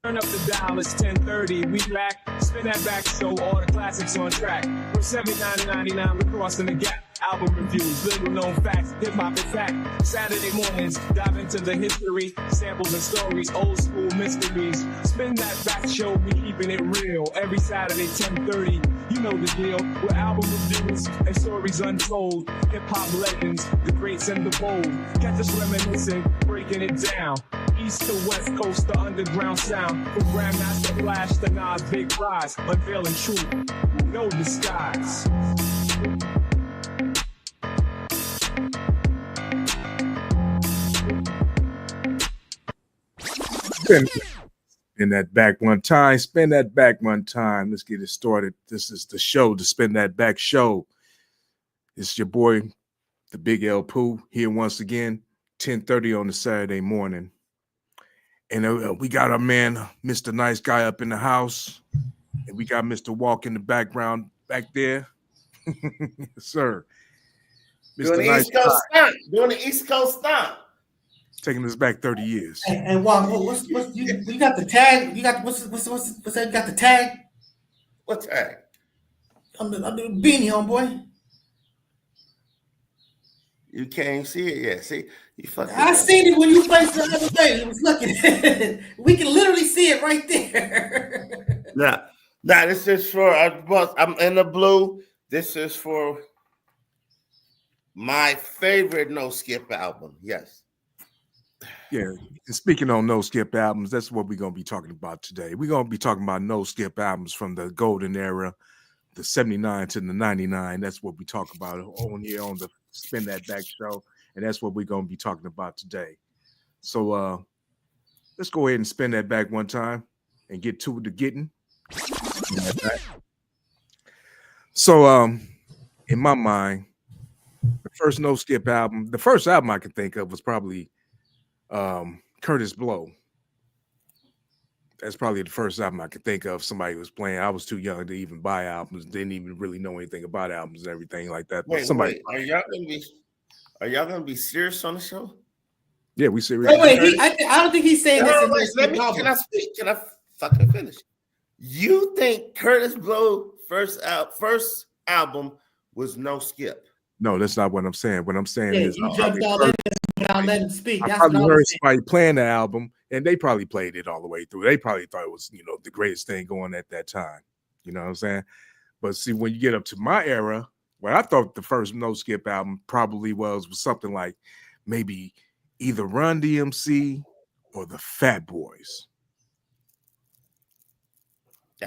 Turn up the dial, it's 10:30. We back, spin that back show, all the classics on track. From 79 to 99, we're crossing the gap. Album reviews, little known facts, hip hop in fact. Saturday mornings, dive into the history, samples and stories, old school mysteries. Spin that back show, we keeping it real. Every Saturday, 10:30. You know the deal. With album reviews and stories untold. Hip hop legends, the greats and the bold. Catch us reminiscing, breaking it down. East to west coast, the underground sound. From Grandmaster Flash to Nas Big Rise, unveiling truth, no disguise. Spin that back one time. Spin that back one time. Let's get it started. This is the show, the Spin That Back Show. It's your boy, the Big L Pooh, here once again, 10:30 on the Saturday morning. And we got our man, Mr. Nice Guy, up in the house. And we got Mr. Walk in the background back there. Yes, sir. Doing the East Coast stunt. Doing the East Coast stunt. Taking us back 30 years. And Walk, what's you got the tag? You got what's that? You got the tag? What tag? I'm the beanie, homeboy. You can't see it yet. See, you fucking. I seen it when you placed it the other day. It was looking. We can literally see it right there. Nah, this is for. I'm in the blue. This is for my favorite No Skip album. Yes. Yeah, and speaking on no skip albums, that's what we're going to be talking about today. We're going to be talking about no skip albums from the golden era, the 79 to the 99. That's what we talk about on here on the Spin That Back show, and that's what we're going to be talking about today. So let's go ahead and spin that back one time and get to the getting. So in my mind, the first no skip album, the first album I can think of was probably Curtis Blow. That's probably the first album I could think of somebody was playing. I was too young to even buy albums, didn't even really know anything about albums and everything like that. But Wait, are y'all gonna be serious on the show? Yeah, we serious. Wait, I don't think he's saying this. Can I speak? Can I fucking finish? You think Curtis Blow first album was no skip? No, that's not what I'm saying. What I'm saying is you jumped out without letting him speak. I probably heard somebody playing the album, and they probably played it all the way through. They probably thought it was, the greatest thing going at that time. You know what I'm saying? But see, when you get up to my era, what I thought the first no skip album probably was something like maybe either Run DMC or the Fat Boys.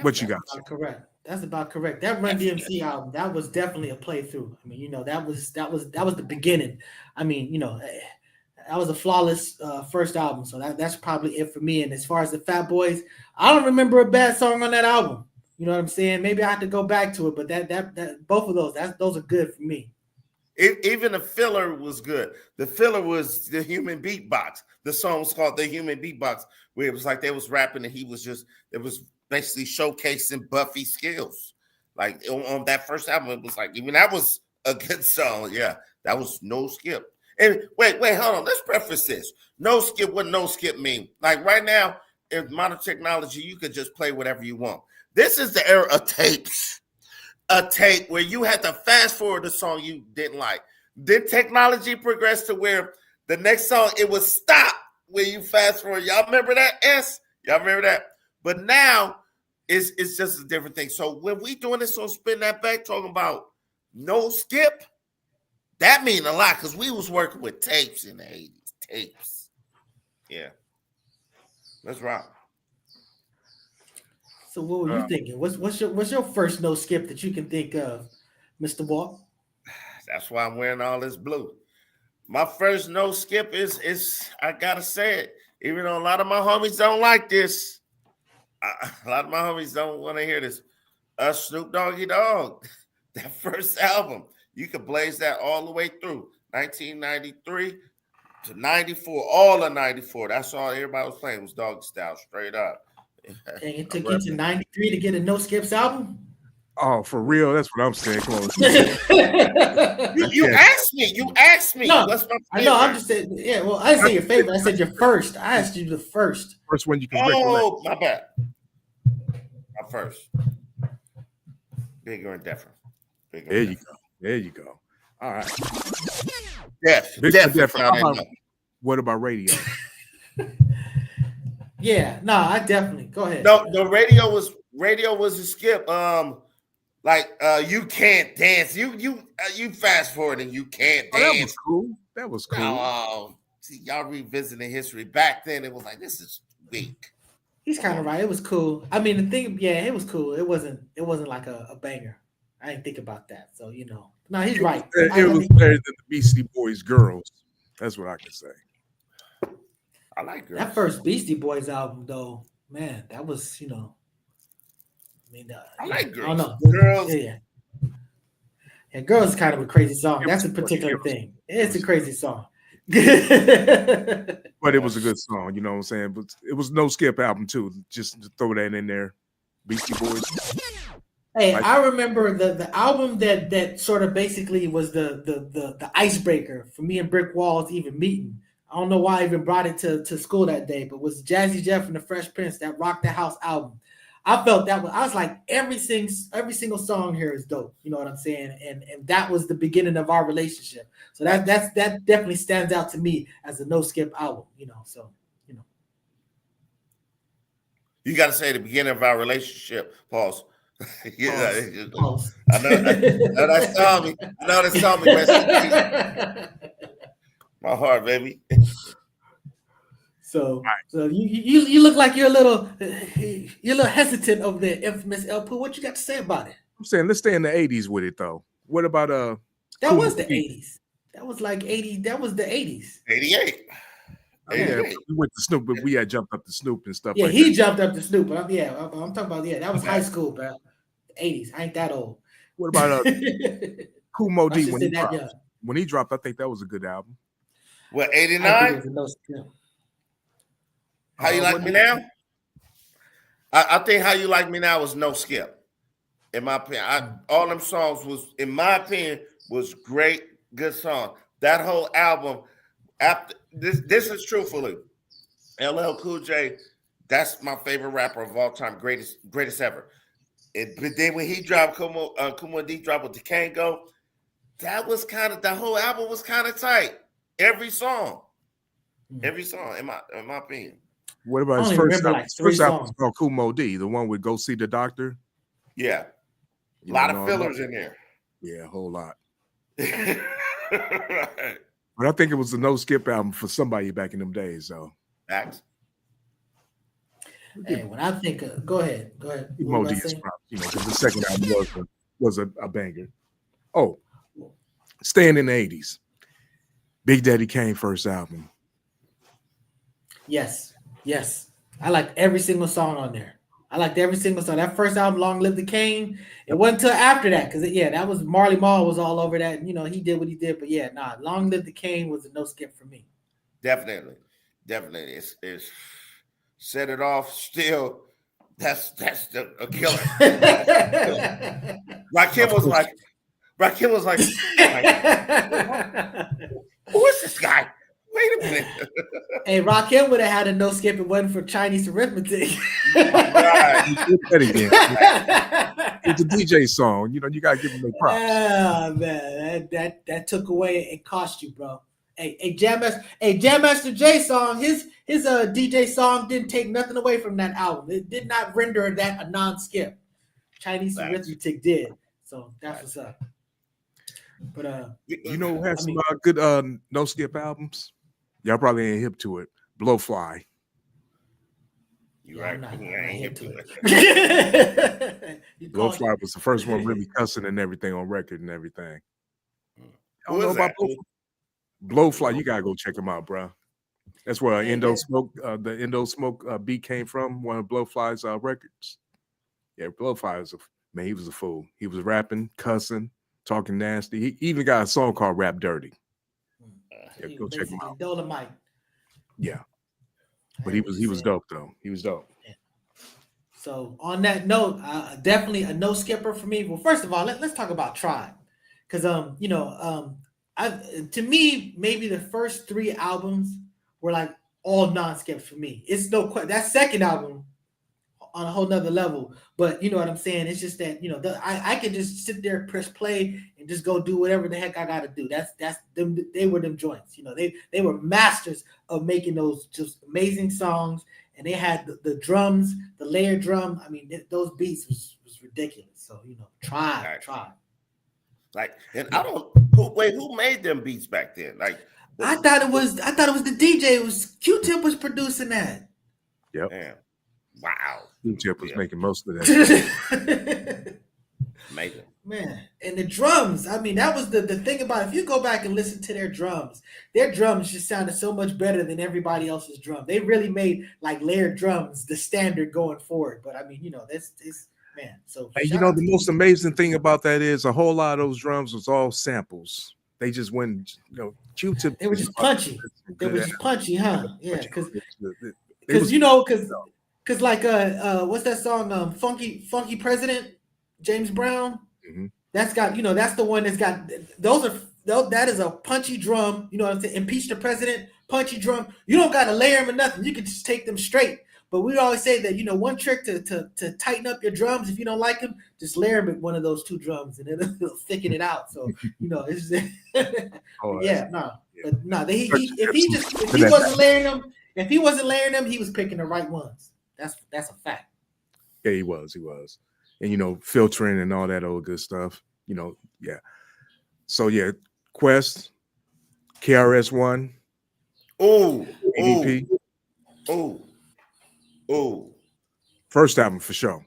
What you got? Correct. That's about correct. That Run DMC album, that was definitely a playthrough. I mean, that was the beginning. I mean, that was a flawless first album. So that's probably it for me. And as far as the Fat Boys, I don't remember a bad song on that album. You know what I'm saying? Maybe I have to go back to it, but that both of those are good for me. Even the filler was good. The filler was the Human Beatbox. The song was called The Human Beatbox, where it was like they was rapping and it was basically showcasing Buffy's skills. Like on that first album, it was like, even that was a good song. Yeah, that was no skip. And wait, hold on. Let's preface this. No skip, what no skip mean? Like right now, in modern technology, you could just play whatever you want. This is the era of tapes. A tape where you had to fast forward the song you didn't like. Then technology progressed to where the next song, it would stop when you fast forward. Y'all remember that? Y'all remember that? But now, it's just a different thing. So when we doing this on Spin That Back, talking about no skip, that mean a lot because we was working with tapes in the 80s. Tapes. Yeah. Let's rock. So what were you thinking? What's your first no skip that you can think of, Mr. Walk? That's why I'm wearing all this blue. My first no skip is I gotta say it, even though a lot of my homies don't like this. A lot of my homies don't want to hear this. Snoop Doggy Dogg, that first album, you could blaze that all the way through 1993 to 94, all of 94. That's all everybody was playing was Doggy Style, straight up. And it took you to 93 to get a no skips album? Oh, for real? That's what I'm saying. Come on. You asked me. You asked me. No, What's my I know. I'm favorite? just saying. Yeah. Well, I didn't say your favorite. I said your first. I asked you the first. First one you can recollect. Oh, my bad. My first. Bigger and different. Bigger There and you go. There you go. All right. Def, Bigger and Def, different. y'all How didn't about- know. What about radio? Yeah. No, I definitely go ahead. No, the radio was a skip. You can't dance. You fast forward and you can't Oh, that was dance. cool. That was cool. Now, see, y'all revisiting history. Back then, it was like this is weak. He's kind of right. It was cool. I mean, the thing, yeah, it was cool. It wasn't like a banger. I didn't think about that. So no, he's right. It was better than the Beastie Boys girls. That's what I can say. I like girls. That first Beastie Boys album, though, man, that was I mean, I like I girls. don't know. Girls. Yeah. Girls is kind of a crazy song. That's a particular thing. It's a crazy song. But it was a good song, you know what I'm saying? But it was no skip album too. Just to throw that in there. Beastie Boys. Hey, I remember the album that sort of basically was the icebreaker for me and Brick Walls even meeting. I don't know why I even brought it to school that day, but it was Jazzy Jeff and the Fresh Prince, that Rock the House album. I felt I was like, every single song here is dope. You know what I'm saying? And that was the beginning of our relationship. So that definitely stands out to me as a no skip album. You got to say the beginning of our relationship. Pause. Pause. I know that's saw me. I know that saw me. Man. My heart, baby. So you look like you're a little hesitant of the infamous El Poo. What you got to say about it? I'm saying let's stay in the 80s with it though. What about That Cool was the Feet? 80s. That was like 80. That was the 80s. 88. Yeah, we went to Snoop, but we had jumped up to Snoop and stuff Yeah, like he that. jumped up to Snoop, but I'm talking about that was high school, bro. The 80s. I ain't that old. What about Kool Mo I D should when say he that dropped? young. When he dropped, I think that was a good album. What, I think it 89? was a no skip. How you like me now? I think How You Like Me Now was no skip. In my opinion, all them songs was, in my opinion, was great, good song. That whole album, after this is truthfully, LL Cool J, that's my favorite rapper of all time, greatest ever. But then when he dropped Kool Mo D dropped with the Kango, that was kind of, the whole album was kind of tight. Every song, in my opinion. What about I his only first remember album? like His 3 first album was songs. called Kool Mo D, the one with Go See the Doctor. Yeah, You a lot know, of fillers in there. Yeah, a whole lot. Right. But I think it was a no skip album for somebody back in them days. So Facts. Hey, when I think of, go ahead. What Mo was I D is saying? probably, because the second album was a banger. Oh, staying in the 80s. Big Daddy Kane first album. Yes. I liked every single song on there. I liked every single song. That first album, Long Live the King. It wasn't until after that, because that was Marley Marl was all over that. He did what he did, but Long Live the King was a no skip for me. Definitely. It's set it off still. That's a killer. Rakim was like, who is this guy? Wait a minute. Hey, Rakim would have had a no skip. It wasn't for Chinese arithmetic. Right. He did that again. It's a DJ song. You got to give him their props. Oh man, that took away and cost you, bro. Hey, Jam Master J song, his DJ song didn't take nothing away from that album. It did not render that a non-skip. Chinese arithmetic did. So that's what's up. But You know who has some good no skip albums? Y'all probably ain't hip to it. Blowfly. You're right. I'm not I ain't hip to it. Blowfly was the first one really cussing and everything on record and everything. I don't Who know is about that? Blowfly. You gotta go check him out, bro. That's where Endo Smoke, the Endo Smoke beat came from. One of Blowfly's records. Yeah, Blowfly was he was a fool. He was rapping, cussing, talking nasty. He even got a song called "Rap Dirty." Yeah, go check him out. Dolomite. Yeah, but he was dope though. He was dope. So on that note, definitely a no skipper for me. Well, first of all, let's talk about Tribe, because to me maybe the first 3 albums were like all non-skips for me. It's that second album on a whole nother level, but you know what I'm saying. It's just that I can just sit there, press play, and just go do whatever the heck I got to do. That's them. They were them joints. They were masters of making those just amazing songs. And they had the drums, the layered drum. I mean, those beats was ridiculous. So try. Like, and who made them beats back then? Like, I thought it was the DJ. It was Q-Tip was producing that. Yep. Damn. Wow. Q-Tip was making most of that. Amazing. Man, and the drums. I mean, that was the thing about it. If you go back and listen to their drums just sounded so much better than everybody else's drum. They really made like layered drums the standard going forward. But I mean, that's man. So and the most amazing thing about that is a whole lot of those drums was all samples. They just went, Q-Tip. They were just punchy. They were just punchy, huh? Yeah, because like what's that song? Funky President, James Brown. Mm-hmm. That's got that's the one that's got that is a punchy drum. You know what I'm saying? Impeach the president, punchy drum. You don't got to layer them or nothing. You can just take them straight. But we always say that one trick to tighten up your drums, if you don't like them, just layer them with one of those 2 drums and it'll thicken it out. So it's just, if he wasn't layering them, he was picking the right ones. That's a fact. Yeah, he was, and filtering and all that old good stuff. Yeah. So yeah, Quest, KRS-One, ADP. First album for sure.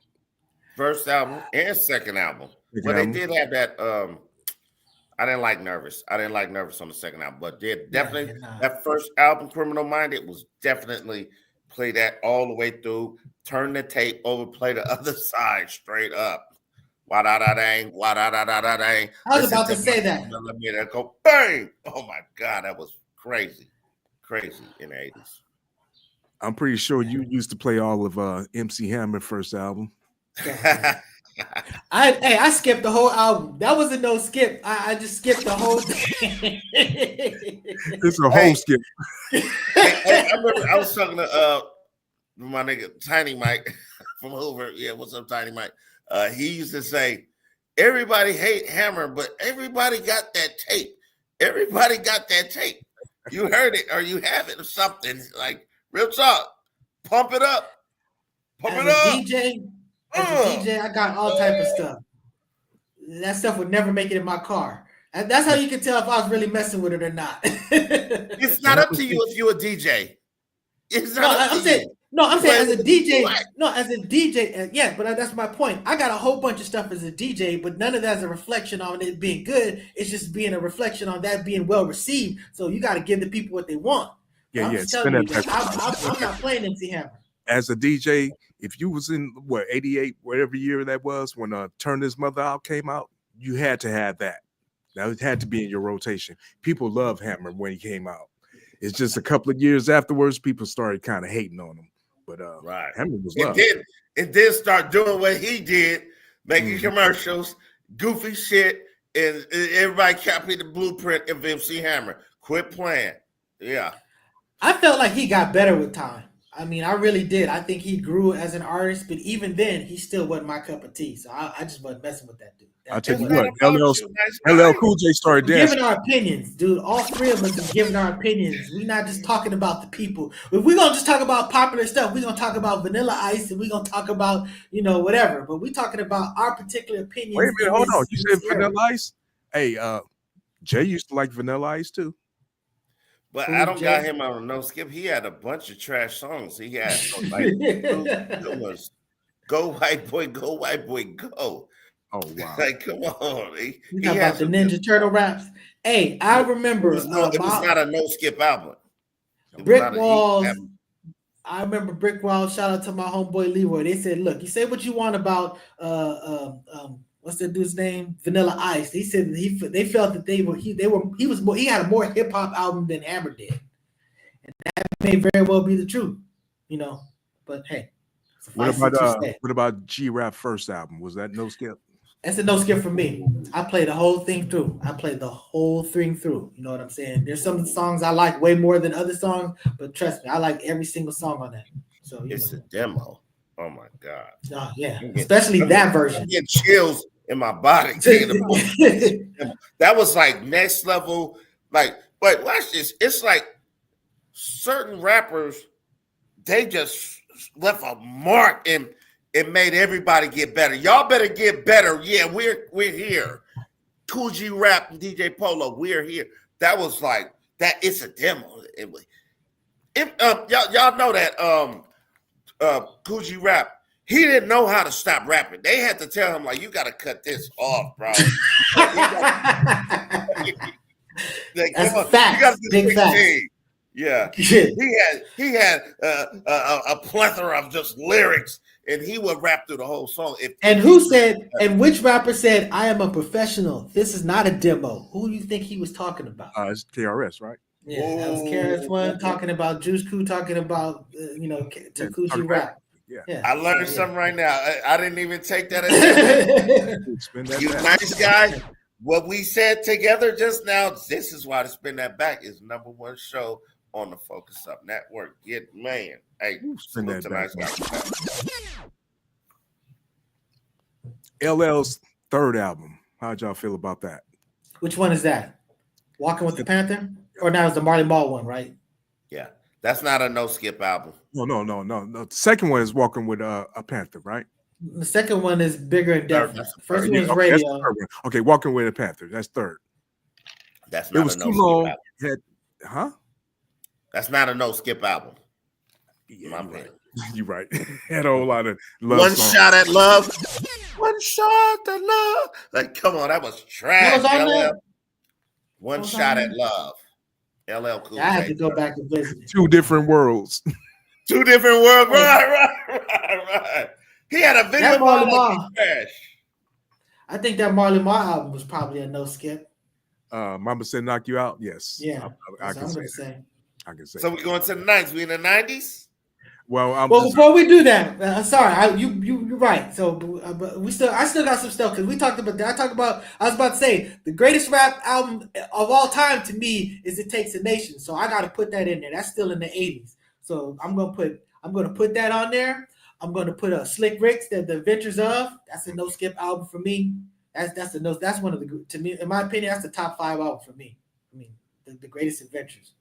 First album and second album. They did have that. I didn't like Nervous. I didn't like Nervous on the second album, but definitely that first album, Criminal Minded, was definitely play that all the way through. Turn the tape over, play the other side straight up. Wa-da-da-dang, wa-da-da-da-da-dang. I was about to say that. Let me go bang. Oh my God, that was crazy in the 80s. I'm pretty sure you used to play all of MC Hammer first album. I skipped the whole album. That wasn't no skip. I just skipped the whole thing. It's a whole skip. I remember I was talking to my nigga Tiny Mike from Hoover. Yeah, what's up, Tiny Mike? He used to say, everybody hate Hammer, but everybody got that tape. Everybody got that tape. You heard it or you have it or something. Like, real talk. Pump it up. Pump it up. DJ, I got all type of stuff. That stuff would never make it in my car. And that's how you can tell if I was really messing with it or not. It's not up to you if you're a DJ. It's not I'm saying as a DJ. No, as a DJ, yeah, but that's my point. I got a whole bunch of stuff as a DJ, but none of that's a reflection on it being good. It's just being a reflection on that being well received. So you got to give the people what they want. Yeah, I'm not playing MC Hammer. As a DJ, if you was in 88, whatever year that was, when Turn This Mother Out came out, you had to have that. That had to be in your rotation. People love Hammer when he came out. It's just a couple of years afterwards, people started kind of hating on him. But Hammer was loved. It did start doing what he did, making commercials, goofy shit, and everybody copied the blueprint of MC Hammer. Quit playing. Yeah. I felt like he got better with time. I mean, I really did. I think he grew as an artist, but even then, he still wasn't my cup of tea. So I just wasn't messing with that dude. I'll tell you what, LL Cool J started dancing. Giving our opinions, dude. All 3 of us are giving our opinions. We're not just talking about the people. If we're going to just talk about popular stuff, we're going to talk about Vanilla Ice and we're going to talk about, whatever. But we're talking about our particular opinions. Wait a minute, hold on. You said Vanilla Ice? Hey, Jay used to like Vanilla Ice too. But I don't got him on no skip. He had a bunch of trash songs. He had it was Go White Boy, Go White Boy, Go. Oh wow! Like, come on. You talk about the Ninja Turtle raps. Hey, I remember it was not a no skip album. Brick Walls. I remember Brick Walls. Shout out to my homeboy Leroy. They said, "Look, you say what you want about what's that dude's name? Vanilla Ice." He said they felt that he had a more hip hop album than Hammer did, and that may very well be the truth, But hey, What about G-Rap first album? Was that no skip? That's a no skip for me. I played the whole thing through. I played the whole thing through. You know what I'm saying? There's some songs I like way more than other songs, but trust me, I like every single song on that. So it's a demo. Oh my God. Oh yeah, especially that version. I get chills in my body. That was like next level. Like, but watch this. It's like certain rappers, they just left a mark and it made everybody get better. Y'all better get better. Yeah, we're here. Kool G Rap and DJ Polo, we're here. That was like that. It's a demo. Y'all know that Kool G Rap, he didn't know how to stop rapping. They had to tell him like, you got to cut this off, bro. That's facts. Big facts. Yeah, he had a plethora of just lyrics, and he would rap through the whole song. And which rapper said, "I am a professional. This is not a demo"? Who do you think he was talking about? It's KRS, right? Yeah, that was KRS-One talking about Juice Crew, talking about to Kool G Rap. Yeah, I learned something right now. I didn't even take that as you nice guy. What we said together just now, this is why the Spin That Back is #1 show on the Focus Up Network. Man. Hey, Spin That Back. LL's third album. How'd y'all feel about that? Which one is that? Walking with the Panther? Or now it's the Marley Marl one, right? Yeah. That's not a no skip album. No. The second one is Walking with a Panther, right? The second one is Bigger and Different. First one is Radio. Okay, Walking with a Panther. That's third. That's not a no skip album. That's not a no skip album. Yeah, you're right. Had a whole lot of love. One Shot at Love. One Shot at Love. Like, come on, that was trash. One Shot at Love. LL Cool J. I had to go back and visit. Two different worlds. Two different worlds. Right. He had a video Marley trash. I think that Marley Marl album was probably a no skip. Mama Said Knock You Out. Yes. Yeah. I can say. So we're going to the 90s. We in the 90s? Well, before we do that, sorry, you're right. So, but I still got some stuff because we talked about that. I was about to say the greatest rap album of all time to me is "It Takes a Nation." So I got to put that in there. That's still in the 80s. So I'm gonna put that on there. I'm gonna put Slick Rick's The Adventures of. That's a no skip album for me. That's one of the, to me, in my opinion, that's the top 5 album for me. I mean, the greatest adventures.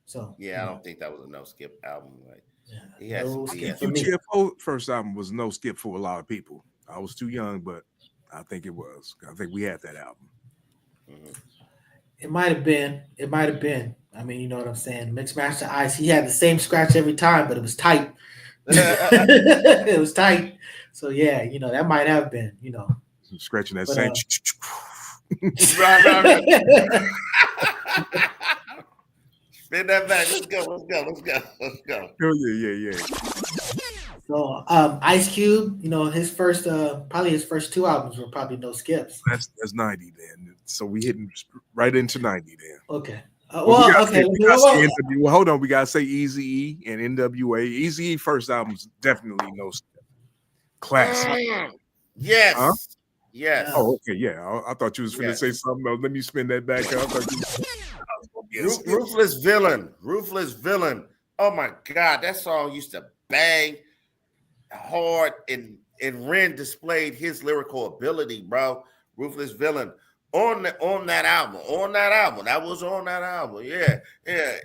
So yeah, I don't think that was a no skip album. Like, yeah, UTFO first album was no skip for a lot of people. I was too young, but I think it was. I think we had that album. Mm-hmm. It might have been. I mean, you know what I'm saying. Mixmaster Ice, he had the same scratch every time, but it was tight. It was tight. So yeah, that might have been. Scratching that same. Right. Spin that back. Let's go. Oh, yeah. So Ice Cube, his first probably his first 2 albums were probably no skips. That's 90 then. So we hitting right into 90 then. Okay. Hold on. We gotta say Eazy-E and NWA. Eazy-E first album's definitely no skip. Classic. Yes. Huh? Yes. Oh, okay. Yeah. I thought you was going to say something else. Let me spin that back up. Ruthless Villain. Oh my God, that song used to bang hard, and Ren displayed his lyrical ability, bro. Ruthless Villain on that album. That was on that album. Yeah.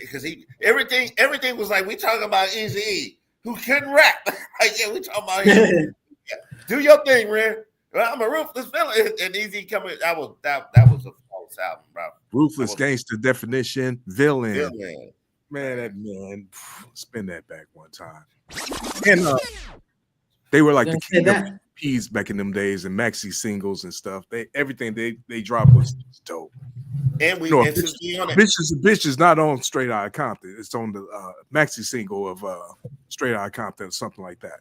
Because everything was like, we talking about Eazy-E, who couldn't rap. Like, yeah, we talking about him. Yeah. Do your thing, Ren. I'm a Ruthless Villain, and Easy coming. That was a false album, bro. Ruthless Gangster Definition, Villain. Man, spin that back one time. And they were like the king of P's back in them days, and maxi singles and stuff. Everything they dropped was dope. And Bitch is not on Straight Outta Compton. It's on the maxi single of Straight Outta Compton, something like that.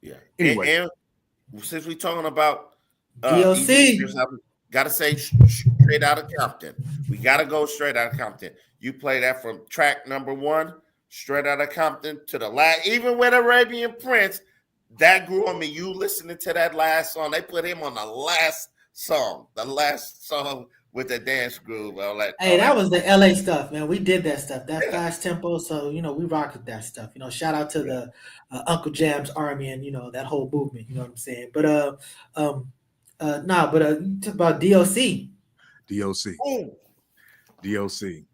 Yeah. Anyway. And since we're talking about DOC, gotta say Straight Outta Compton. We gotta go Straight Outta Compton. You play that from track number 1, Straight Outta Compton, to the last. Even with Arabian Prince, that grew on me. You listening to that last song? They put him on the last song with the dance groove. That was the LA stuff, man. We did that stuff, that fast tempo. So we rocked with that stuff. Shout out to the Uncle Jam's Army and that whole movement. You know what I'm saying? But talk about DOC. DOC.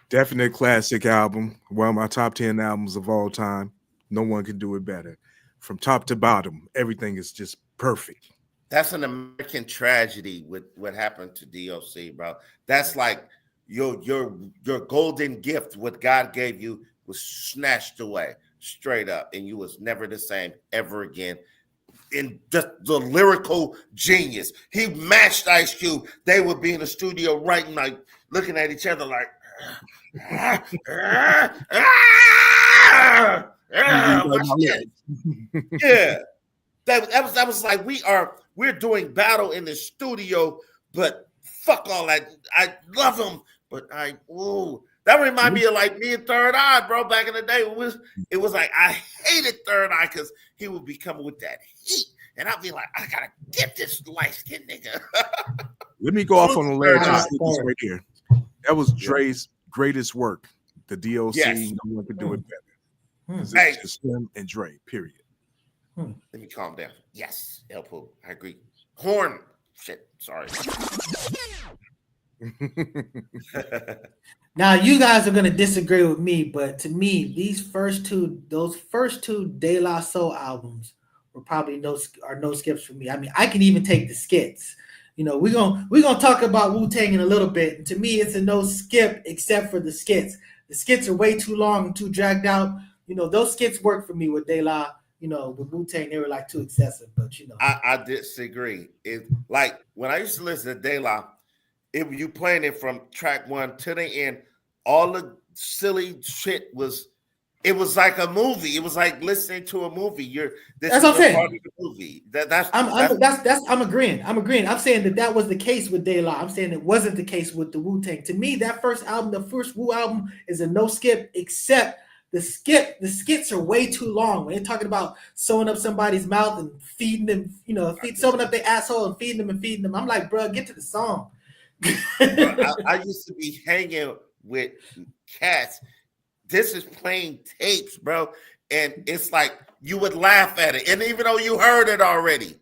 Definite classic album. One of my top 10 albums of all time. No one can do it better. From top to bottom, everything is just perfect. That's an American tragedy with what happened to DOC, bro. That's like your golden gift, what God gave you, was snatched away straight up, and you was never the same ever again. In just the lyrical genius, he matched Ice Cube. They would be in the studio writing, like looking at each other, like. Yeah, that was like we're doing battle in the studio, but fuck all that. I love him, but that remind me of like me and Third Eye, bro. Back in the day, it was like I hated Third Eye because he would be coming with that heat, and I'd be like, I gotta get this light skinned nigga. Let me go off on the ledge right here. That was Dre's greatest work. The DOC, no one could do it better. It's just him and Dre, period. Let me calm down. Yes, El Pooh, I agree. Horn. Shit, sorry. Now you guys are gonna disagree with me, but to me, those first two De La Soul albums were probably no skips for me. I mean, I can even take the skits. We're gonna talk about Wu-Tang in a little bit. And to me, it's a no skip except for the skits. The skits are way too long and too dragged out. Those skits work for me with De La. With Wu-Tang, they were like too excessive. But I disagree. It like when I used to listen to De La, you playing it from track 1 to the end, all the silly shit was. It was like a movie. It was like listening to a movie. That's what I'm saying. Part of the movie. I'm agreeing. I'm saying that was the case with De La. I'm saying it wasn't the case with the Wu-Tang. To me, that first album, the first Wu album, is a no skip, except the skits are way too long. When they're talking about sewing up somebody's mouth and feeding them, sewing up their asshole and feeding them. I'm like, bro, get to the song. I used to be hanging with cats. This is playing tapes, bro, and it's like you would laugh at it, and even though you heard it already,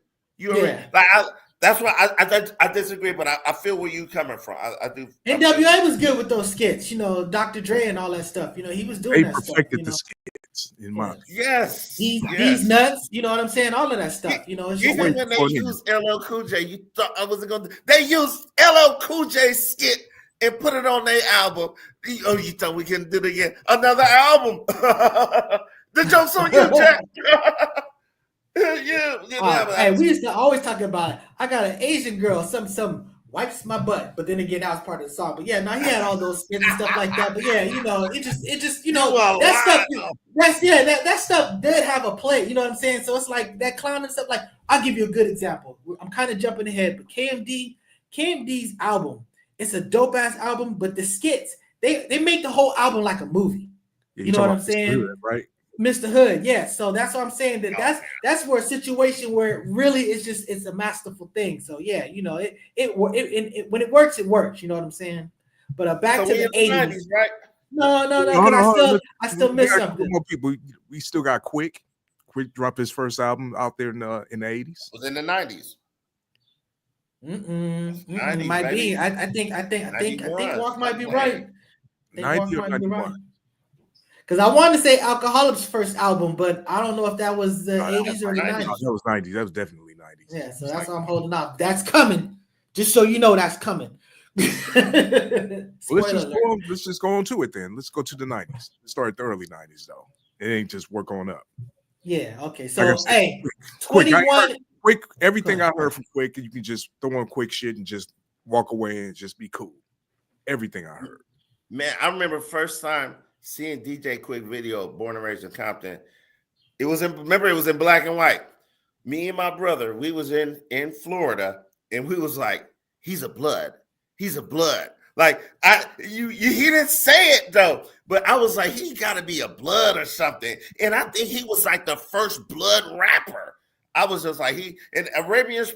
that's why I disagree, but I feel where you coming from. I do. NWA was good with those skits, Dr. Dre and all that stuff. He was doing that stuff. They perfected the skits in my opinion. Yes, these nuts. You know what I'm saying? All of that stuff. It's just even when they used LL Cool J, you thought I wasn't going to. They used LL Cool J skit and put it on their album. You thought we can do it again? Another album. The joke's on you, Jack. Hey, we used to always talk about, I got an Asian girl, some wipes my butt, but then again, that was part of the song. But yeah, he had all those skits and stuff like that. But yeah, it just that stuff. That stuff did have a play. You know what I'm saying? So it's like that clown and stuff. Like, I'll give you a good example. I'm kind of jumping ahead, but KMD's album. It's a dope ass album, but the skits, they make the whole album like a movie. You know what I'm saying? Hood, right? Mr. Hood, yeah. So that's what I'm saying. That's where a situation where it really it's a masterful thing. So yeah, it when it works, it works. You know what I'm saying? But back to the 80s, right? No. I still miss something. More people. We still got Quick. Quick dropped his first album out there in the 80s. It was in the 90s. 90s, might baby. Be. I think Walk might be right. 90 or 91. Because I wanted to say Alcoholics' first album, but I don't know if that was the 80s or the 90s. That was 90s. That was definitely 90s. Yeah, so that's why I'm holding off. That's coming. Just so you know, that's coming. Let's just go on to it then. Let's go to the 90s. Let's start at the early 90s though. It ain't just work on up. Yeah. Okay. So hey, 21. Quick, everything I heard from Quick, you can just throw on Quick shit and just walk away and just be cool. Everything I heard. Man, I remember first time seeing DJ Quick video, Born and Raised in Compton. It was in black and white. Me and my brother, we was in Florida, and we was like, he's a blood. Like he didn't say it though, but I was like, he got to be a Blood or something. And I think he was like the first Blood rapper. I was just like Arabian's.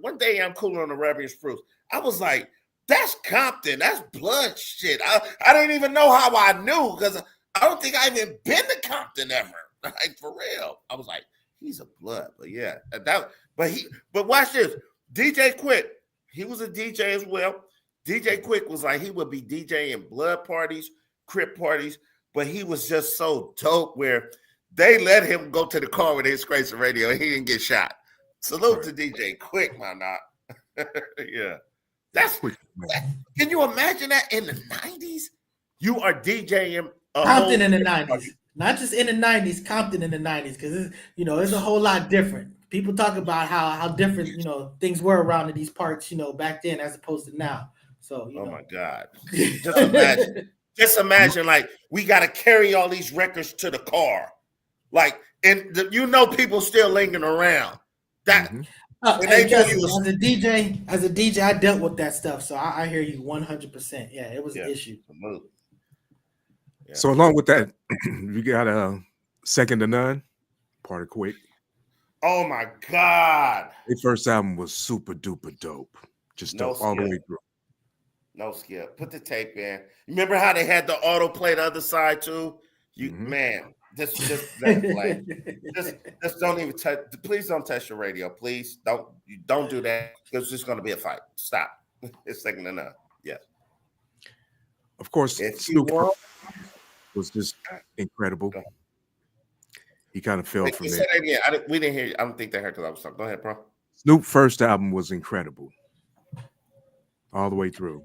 One day I'm cooler on Arabian's Proof. I was like, that's Compton. That's Blood shit. I didn't even know how I knew because I don't think I even been to Compton ever. Like for real. I was like, he's a Blood. But yeah, but watch this. DJ Quick, he was a DJ as well. DJ Quick was like, he would be DJing Blood parties, Crip parties, but he was just so dope where they let him go to the car with his Crazy Radio and he didn't get shot. Salute to DJ Quick, my not. Yeah. That's quick. Can you imagine that in the 90s? You are DJing Compton in the 90s. Not just in the 90s, Compton in the 90s, because it's a whole lot different. People talk about how different things were around in these parts, back then as opposed to now. So oh my God. Just imagine like we gotta carry all these records to the car. Like, and people still lingering around. That hey, Justin, as a DJ, I dealt with that stuff. So I hear you 100%. Yeah, it was an issue. Yeah. So along with that, we got a Second to None, part of Quick. Oh my God. Their first album was super duper dope. Just dope all the way through. No skip. Put the tape in. Remember how they had the autoplay the other side too? Man, just like just don't even touch. Please don't touch your radio. Please don't do that because it's just going to be a fight. Stop. It's Second to None. Yes. Of course, Snoop was just incredible. He kind of fell from it. Yeah, we didn't hear you. I don't think they heard because I was talking. Go ahead, bro. Snoop's first album was incredible, all the way through.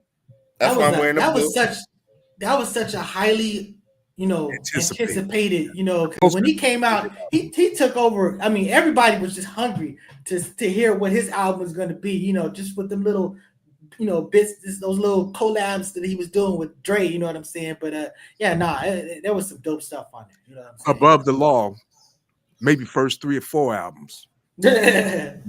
That's why I'm wearing the blue. That was such a highly, anticipated. Because when he came out, he took over. I mean, everybody was just hungry to hear what his album was going to be. Just with them little, bits, those little collabs that he was doing with Dre. You know what I'm saying? But there was some dope stuff on it. You know what I'm saying? Above the Law, maybe first 3 or 4 albums. Come on.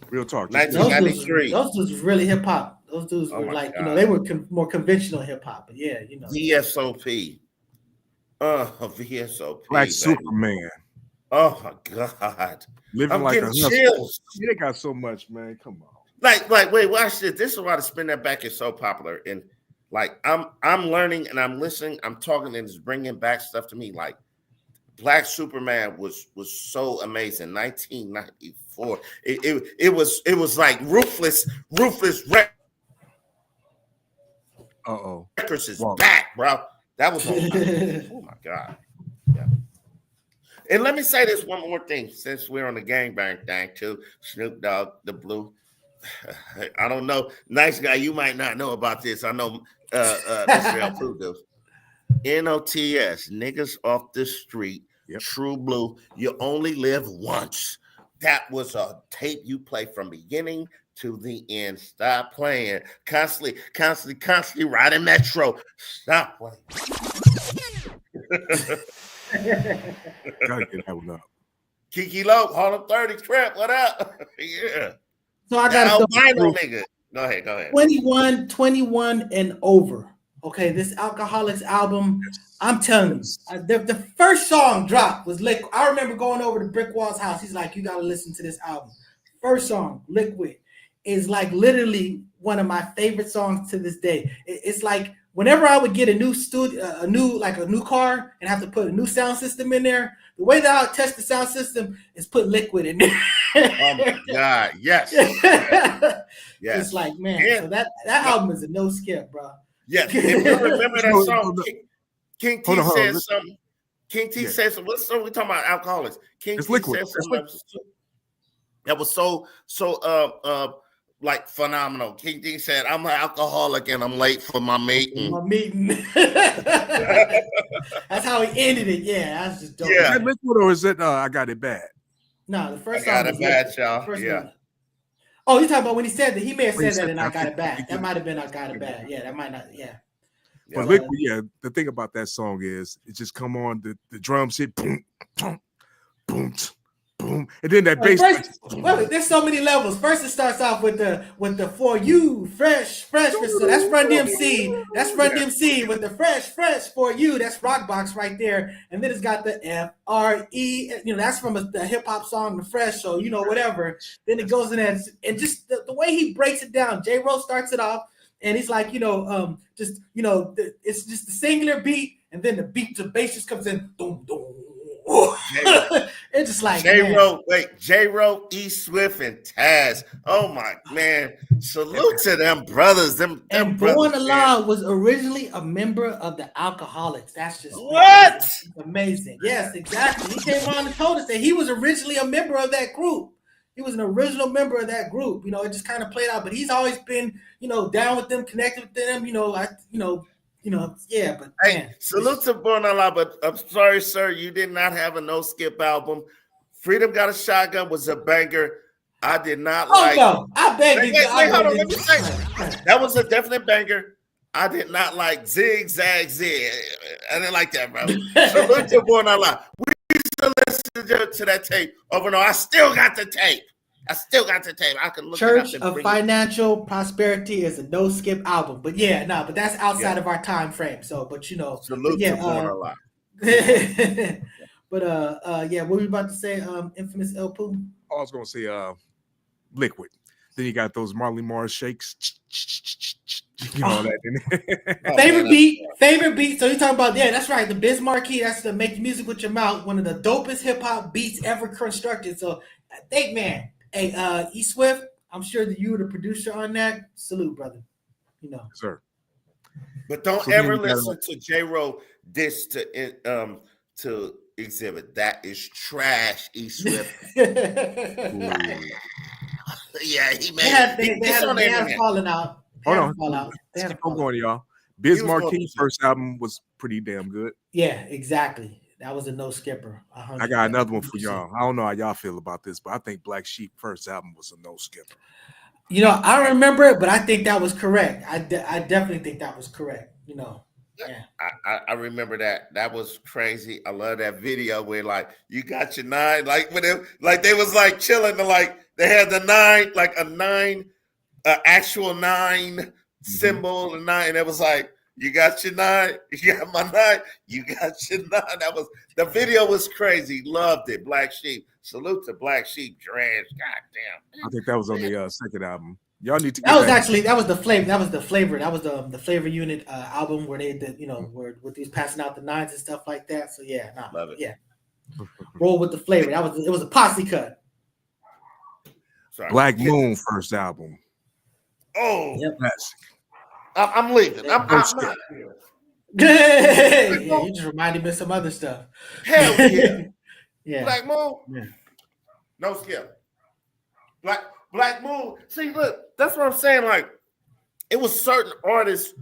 Real talk. 1993. Those dudes was really hip hop. Those dudes were like, they were more conventional hip hop. But yeah, VSOP. VSOP. Black Superman. Oh my God. Living I'm like getting chills. They got so much, man. Come on. Like, wait, watch this. This is why the Spin That Back is so popular. And like, I'm learning and I'm listening. I'm talking and it's bringing back stuff to me. Like, Black Superman was so amazing. 1994. It was like ruthless. Records is back, bro. That was oh my God. Yeah. And let me say this one more thing, since we're on the gangbang thing too. Snoop Dogg, the Blue. I don't know. Nice guy, you might not know about this. I know Mr. El Pudo. NOTS, niggas off the street. Yep. True Blue. You only live once. That was a tape you play from beginning to the end. Stop playing. Constantly riding Metro. Stop playing. Gotta get that one up. Kiki Loke, Harlem 30, Crap, what up? Yeah. So I got albino nigga. Go ahead. 21 and over. Okay, this Alcoholics album, I'm telling you, the first song dropped was Liquid. I remember going over to Brick Wall's house. He's like, you got to listen to this album. First song, Liquid, is like literally one of my favorite songs to this day. It's like whenever I would get a new studio, a new car and have to put a new sound system in there, the way that I would test the sound system is put Liquid in there. Oh my God, yes. Yes. It's like, man, yeah. So that album is a no skip, bro. Yeah, if you remember that song, King T said something. King T said something. What song we talking about? Alcoholics. King T said something that was so like phenomenal. King T said, "I'm an alcoholic and I'm late for my meeting." That's how he ended it. Yeah, that's just dope. Yeah. Is that Liquid or is it I Got It Bad? No, the first song. I Got It Bad, y'all. Yeah. Oh, you talking about when he said that? He may have said that and I Got It Bad. That might have been I Got It Bad. Yeah, that might not. Yeah. But Liquid, the thing about that song is it just come on, the drums hit boom, boom, boom, boom, and then that Wait, bass. wait, there's so many levels. First, it starts off with the for you fresh. So that's Run DMC. That's Run DMC with the fresh for you. That's Rockbox right there. And then it's got the FRE. That's from the hip hop song, The Fresh. So whatever. Then it goes in there, and just the way he breaks it down. J. Rose starts it off, and he's like, it's just the singular beat, and then the beat to bass just comes in, boom, boom. It's just like J-Ro, E Swift, and Taz. Oh my man. Salute to them brothers. Them and brothers, Born Alive was originally a member of the Alcoholics. That's just what? Amazing. Yes, exactly. He came on and told us that he was originally a member of that group. He was an original member of that group. It just kind of played out, but he's always been, down with them, connected with them, yeah, but hey, salute to Born Alive, but I'm sorry, sir, you did not have a no skip album. Freedom Got a Shotgun was a banger. I did not like. No, I beg you. Hold on, let me say that was a definite banger. I did not like Zig Zag Zig. I didn't like that, bro. Salute to Born Alive. We used to listen to that tape over and over. I still got the tape. I can look Church it up. of Financial Prosperity is a no skip album, but but that's outside of our time frame. So, but salute to Born Alive. But what were you about to say? Infamous El Poo? I was gonna say Liquid. Then you got those Marley Marl shakes. All that in there. Favorite beat. So you're talking about that's right. The Biz Markie. That's the Make Music with Your Mouth. One of the dopest hip hop beats ever constructed. So, man. Hey, E Swift, I'm sure that you were the producer on that. Salute, brother. Sir. But don't ever listen to J-Ro diss to Exhibit. That is trash, E Swift. Yeah, they had fallen out. Hold on. Keep going, y'all. Biz Markie first album was pretty damn good. Yeah, exactly. That was a no skipper. I got another one for y'all. I don't know how y'all feel about this, but I think Black Sheep first album was a no skipper. I don't remember it, but I think that was correct. I definitely think that was correct. Yeah. I remember that. That was crazy. I love that video where you got your 9, when they was chilling, they had the 9, a 9, actual 9 symbol, and 9, and it was you got your 9, you got my 9, you got your 9. The video was crazy. Loved it. Black Sheep. Salute to Black Sheep. Trash. Goddamn. I think that was on the second album. Y'all need to. That was the flavor. That was the flavor. That was the Flavor Unit album where they did, where with these passing out the 9s and stuff like that. So love it. Yeah. Roll with the flavor. It was a posse cut. Sorry. Black Moon first album. Oh, yep. Classic. I'm leaving. I'm not. Yeah, you just reminded me of some other stuff. Hell yeah. Yeah. Black Moon. Yeah. No skip. Black Moon. See, look, that's what I'm saying. It was certain artists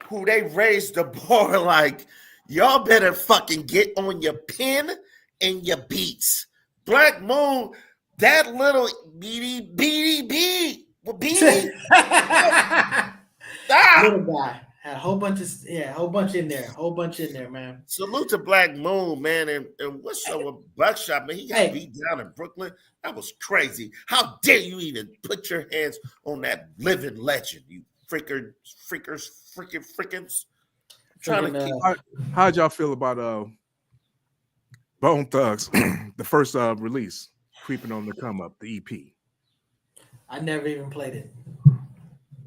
who they raised the bar. Y'all better fucking get on your pen and your beats. Black Moon, that little beady. Little guy had a whole bunch in there, man. Salute to Black Moon, man, and what's up with Buckshot, man? He got beat down in Brooklyn. That was crazy. How dare you even put your hands on that living legend, you freakers. Trying to keep. How'd y'all feel about Bone Thugs, the first release, Creeping on the Come Up, the EP? I never even played it.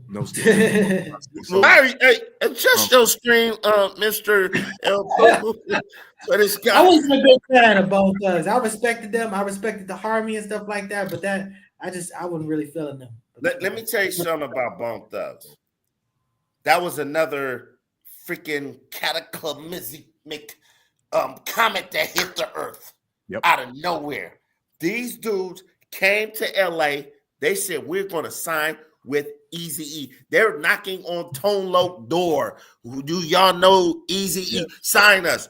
No skip. Hey, adjust your stream, Mr. L. But it's got. I wasn't a big fan of Bone Thugs. I respected them. I respected the harmony and stuff like that. But I wasn't really feeling them. Let me tell you something about Bone Thugs. That was another freaking cataclysmic comet that hit the earth out of nowhere. These dudes came to LA. They said, we're going to sign with Eazy-E. They're knocking on Tone Loc door. Do y'all know Eazy-E? Yeah. Sign us.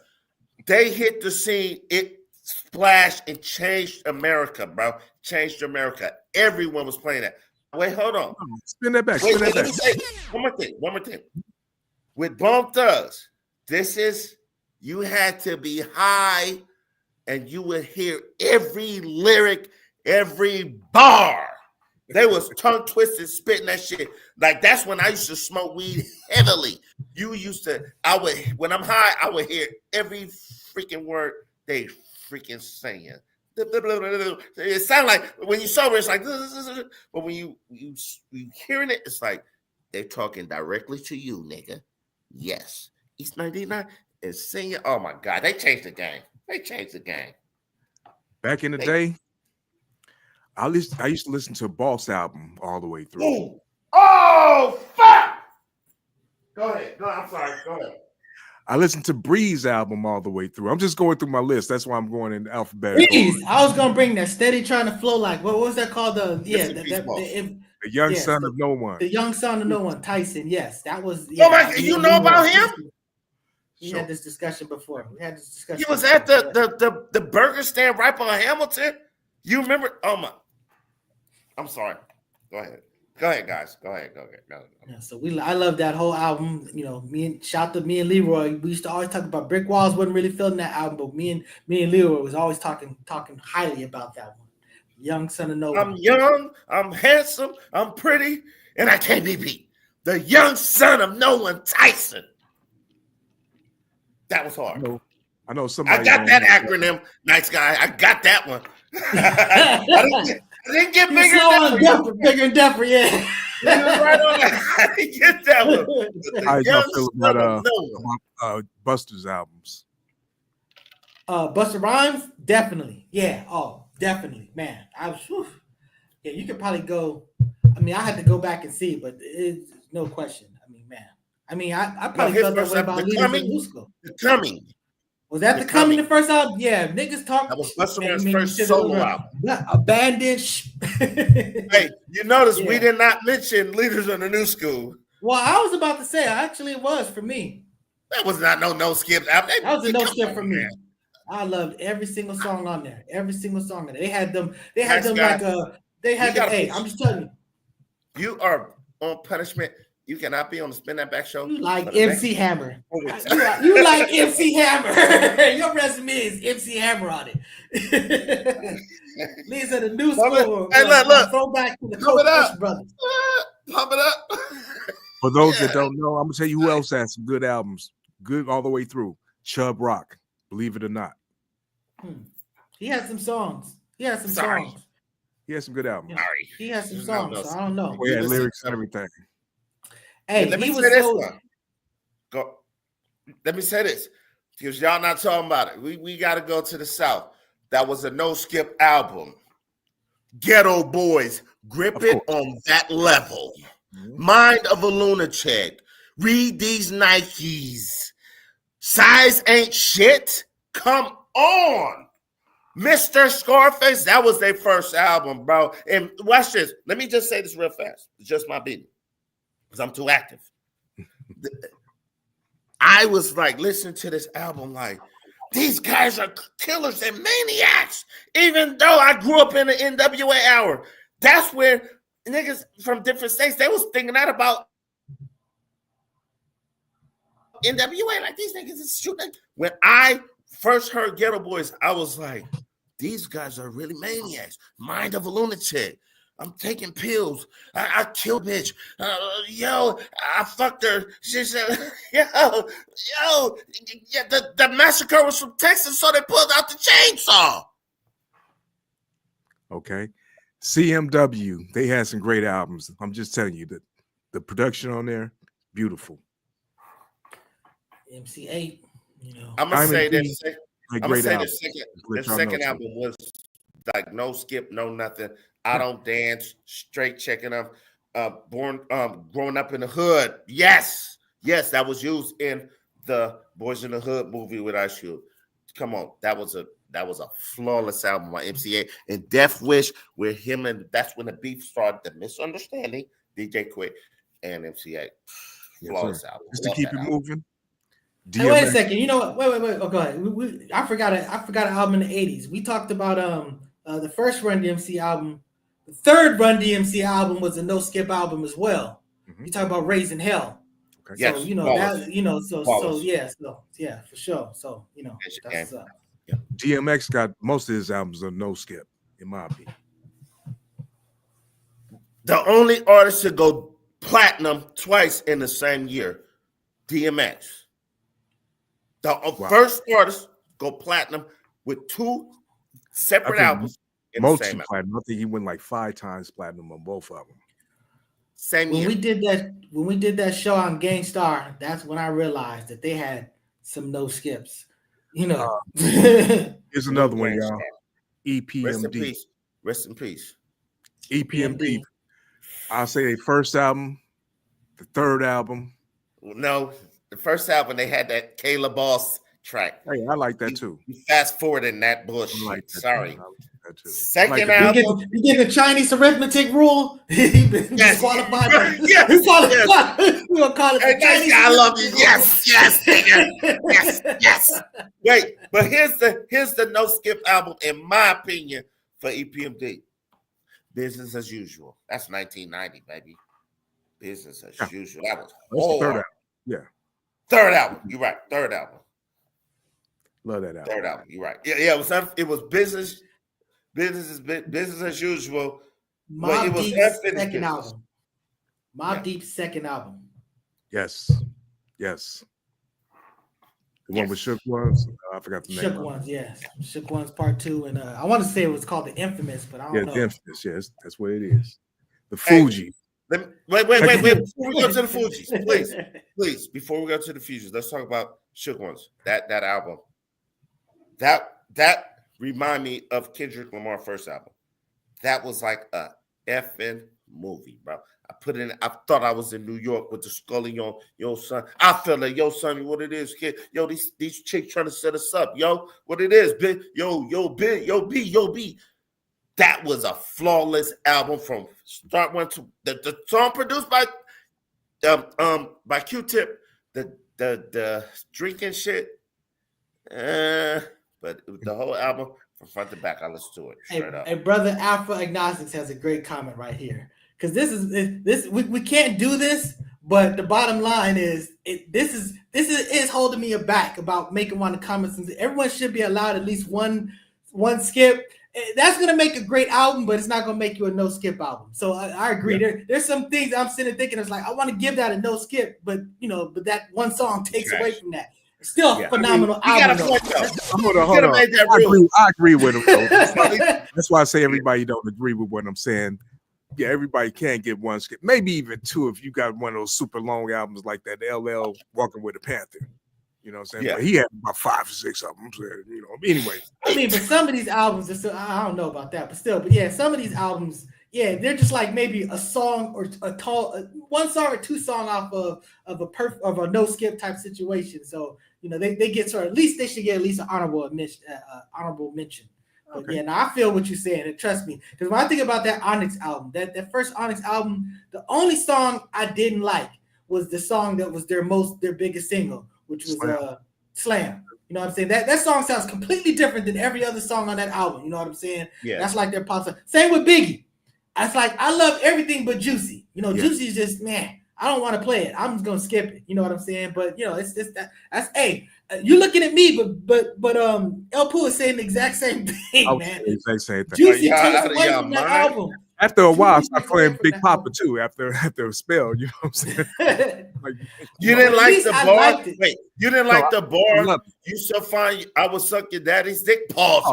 They hit the scene. It splashed and changed America, bro. Changed America. Everyone was playing that. Wait, hold on. Spin that back. Let me say one more thing. With Bone Thugs, you had to be high and you would hear every lyric, every bar. They was tongue twisted, spitting that shit. Like that's when I used to smoke weed heavily. When I'm high, I would hear every freaking word they freaking saying. It sounded like when you sober, it's like, but when you hearing it, it's like they're talking directly to you, nigga. Yes, East 99 is singing. Oh my God, they changed the game. Back in the day, I used to listen to Boss album all the way through. Ooh. Oh fuck! Go ahead. I'm sorry. Go ahead. I listened to Breeze album all the way through. I'm just going through my list. That's why I'm going in alphabetical. Breeze. I was gonna bring that steady trying to flow like what was that called? The young son of no one. The young son of no one. Tyson. Yes, that was. Oh my! You know about him? We had this discussion before. He was at the burger stand right by Hamilton. You remember? Oh my! I'm sorry. Go ahead, guys. Go ahead. Yeah, so I love that whole album. You know, me and Leroy. We used to always talk about Brick Walls. Wasn't really feeling that album, but me and Leroy was always talking highly about that one. Young son of no one. I'm young. I'm handsome. I'm pretty, and I can't be beat. The young son of no one, Tyson. That was hard. I know somebody. I got that acronym, nice guy. I got that one. I didn't get bigger and deeper, yeah. Right on that. I didn't get that one. How y'all feel about Buster's albums? Busta Rhymes, definitely. Yeah. Oh, definitely, man. Yeah, you could probably go. I mean, I had to go back and see, but it's no question. I mean, man. I probably felt that way about Leaders in New School. The Coming. Was that The Coming, the first album? Yeah, niggas talk. That was Busta Rhymes' first solo album. Abandoned. Hey, you notice we did not mention Leaders in the New School. Well, I was about to say, actually, it was for me. That was not no skip album. That was a no skip for me. Man. I loved every single song on there. Every single song on there. They had them I'm just telling you. You are on punishment. You cannot be on the Spin That Back show. You like MC Hammer. You like MC Hammer. Your resume is MC Hammer on it. These are the new school. Hey, look. Throwback to the Coach brothers. Pump it up. For those that don't know, I'm gonna tell you who else has some good albums, good all the way through. Chubb Rock, believe it or not. He had some songs. He has some good albums. Yeah. He has some songs. So I don't know. Yeah, lyrics and everything. Hey, let me say this one. Let me say this because y'all not talking about it. We got to go to the South. That was a no skip album. Ghetto Boys, Grip It on That Level. Mind of a Lunatic. Read These Nikes. Size Ain't Shit. Come on. Mr. Scarface, that was their first album, bro. And watch this. Let me just say this real fast. It's just my business. Because I'm too active. I was like listening to this album like, these guys are killers and maniacs. Even though I grew up in the NWA hour. That's where niggas from different states, they was thinking that about NWA. Like, these niggas is shooting. When I first heard Ghetto Boys, I was like, these guys are really maniacs. Mind of a Lunatic. I'm taking pills. I killed bitch. I fucked her. She said, the massacre was from Texas, so they pulled out the chainsaw. Okay. CMW, they had some great albums. I'm just telling you that the production on there, beautiful. MC8, I'm gonna say this. The second album was like no skip, no nothing. I Don't Dance, straight checking them. Growing Up in the Hood. Yes, that was used in the Boys in the Hood movie with Ice Cube. Come on, that was a flawless album by MC8. And Death Wish with him, and that's when the beef started. The misunderstanding, DJ Quick and MC8. Flawless album. Just to keep it moving. Hey, wait a second. You know what? Wait. Oh, go ahead. I forgot an album in the 80s. We talked about the first Run DMC album. The third Run DMC album was a no skip album as well. You talk about Raising Hell. Okay. So yes, for sure. So that's up. Yeah. DMX got most of his albums on no skip, in my opinion. The only artist to go platinum twice in the same year, DMX. The first artist go platinum with 2 separate albums in the same album. Platinum. I think he went like 5 times platinum on both of them. Same year. When we did that show on Gangstar, that's when I realized that they had some no skips. You know, here's another one, y'all. EPMD. Rest in peace. EPMD. I'll say their first album, the third album. No, the first album they had that Kayla Boss track. Hey, I like that too. You fast forward in that bullshit. Like that Sorry. That too. Second album. You get the Chinese arithmetic rule. He been disqualified. Yes. We're gonna call it Hey, the Chinese. I love you. Yes, nigga. Yes. Wait, but here's the no skip album, in my opinion, for EPMD. Business as Usual. That's 1990, baby. Business as Usual. That was the third album. Yeah. Third album. You're right. Third album. Love that album. Third album. You're right. Yeah. It was business as usual. Mobb Deep's second album. Mobb Deep's second album. Yes. The one with Shook Ones. I forgot the name. Shook Ones, yes. Shook Ones Part 2, and I want to say it was called The Infamous, but I don't know. The Infamous. Yes, that's what it is. The Fuji. Wait. Before we go to the Fugees, please. Before we go to the Fugees, let's talk about Shook Ones. That album. That remind me of Kendrick Lamar's first album. That was like a effing movie, bro. I thought I was in New York with the Scully on Yo Son. I felt like, yo, son, what it is, kid. Yo, these chicks trying to set us up. Yo, what it is, B. Yo, B. That was a flawless album from start one to the song produced by Q-Tip. The drinking shit. But the whole album from front to back, I listened to it straight up. Hey, brother Alpha Agnostics has a great comment right here. Because this we can't do this, but the bottom line is this is holding me aback about making one of the comments. Everyone should be allowed at least one skip. That's gonna make a great album, but it's not gonna make you a no skip album. So I agree. Yeah. There's some things I'm sitting thinking it's like I want to give that a no skip, but that one song takes away from that. It's still a phenomenal album. I agree with him. That's why I say everybody don't agree with what I'm saying. Yeah, everybody can't get one skip, maybe even 2 if you got one of those super long albums like that. LL Walking with a Panther, you know what I'm saying? Yeah. But he had about 5 or 6 of them. Anyway. I mean, but some of these albums are still, I don't know about that, but yeah, some of these albums, yeah, they're just like maybe a song or one song or 2 song off of a no skip type situation. So they get sort of, at least they should get at least an honorable mention. Okay. Yeah, now I feel what you're saying, and trust me, because when I think about that Onyx album, that first Onyx album, the only song I didn't like was the song that was their biggest single, which was Slam. You know what I'm saying? That song sounds completely different than every other song on that album. You know what I'm saying? Yeah. That's like their pop song. Same with Biggie. It's like I love everything but Juicy. Juicy's just I don't want to play it. I'm just gonna skip it. You know what I'm saying? But it's that's hey. You're looking at me, but El Pooh is saying the exact same thing, man. The exact same thing. Juicy takes away from that album. After a while, I started playing Big Papa too. After a spell, you know what I'm saying? You didn't like the bar. Wait, you didn't like the bar. You so fine. I was suck your daddy's dick. Pause.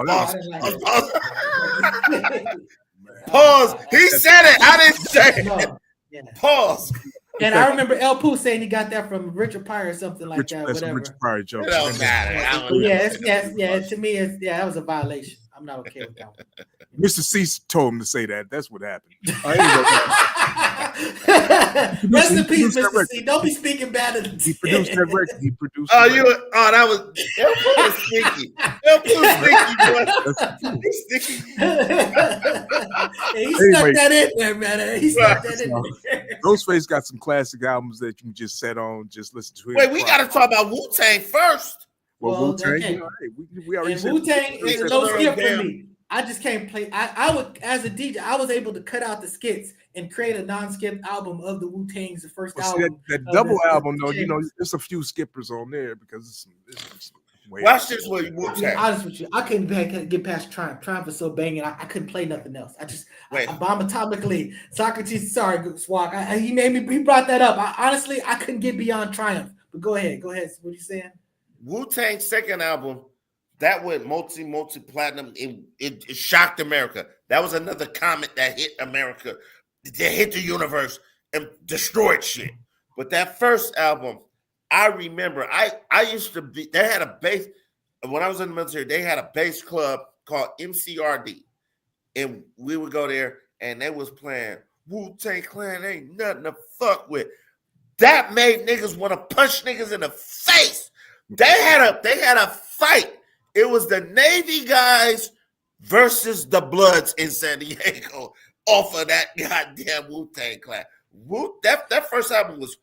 Pause. He said it. I didn't say it. Yeah. Pause. And I remember El Pooh saying he got that from Richard Pryor or something like that. Whatever. Richard Pryor joke. It don't matter. To me, that was a violation. I'm not okay with that one. Mr. C told him to say that. That's what happened. Rest in peace, Mr. C. Don't be speaking bad of the He produced that record. He produced. That was El Pooh was sneaky. El Pooh sneaky, boy. He stuck that in there, man. He stuck that in there. Ghostface got some classic albums that you can just set on, just listen to it. Wait, we got to talk about Wu-Tang first. Well, Wu-Tang, we already said Wu-Tang is a no skip for me. I just can't play. I would, as a DJ, I was able to cut out the skits and create a non-skip album of the Wu-Tang's first album. That double album, though, there's a few skippers on there because it's Wait. Watch this with To be Wu-Tang. honest with you, I couldn't get past Triumph. Triumph was so banging, I couldn't play nothing else. Wait. Bomb atomically. Socrates, sorry, Swag. He brought that up. Honestly, I couldn't get beyond Triumph. But go ahead. What are you saying? Wu-Tang's second album, that went multi-platinum. It shocked America. That was another comet that hit America, that hit the universe and destroyed shit. But that first album, I remember, I used to be, they had a bass, when I was in the military, they had a bass club called MCRD. And we would go there and they was playing Wu-Tang Clan ain't nothing to fuck with. That made niggas want to punch niggas in the face. They had a fight. It was the Navy guys versus the Bloods in San Diego off of that goddamn Wu-Tang Clan. That first album was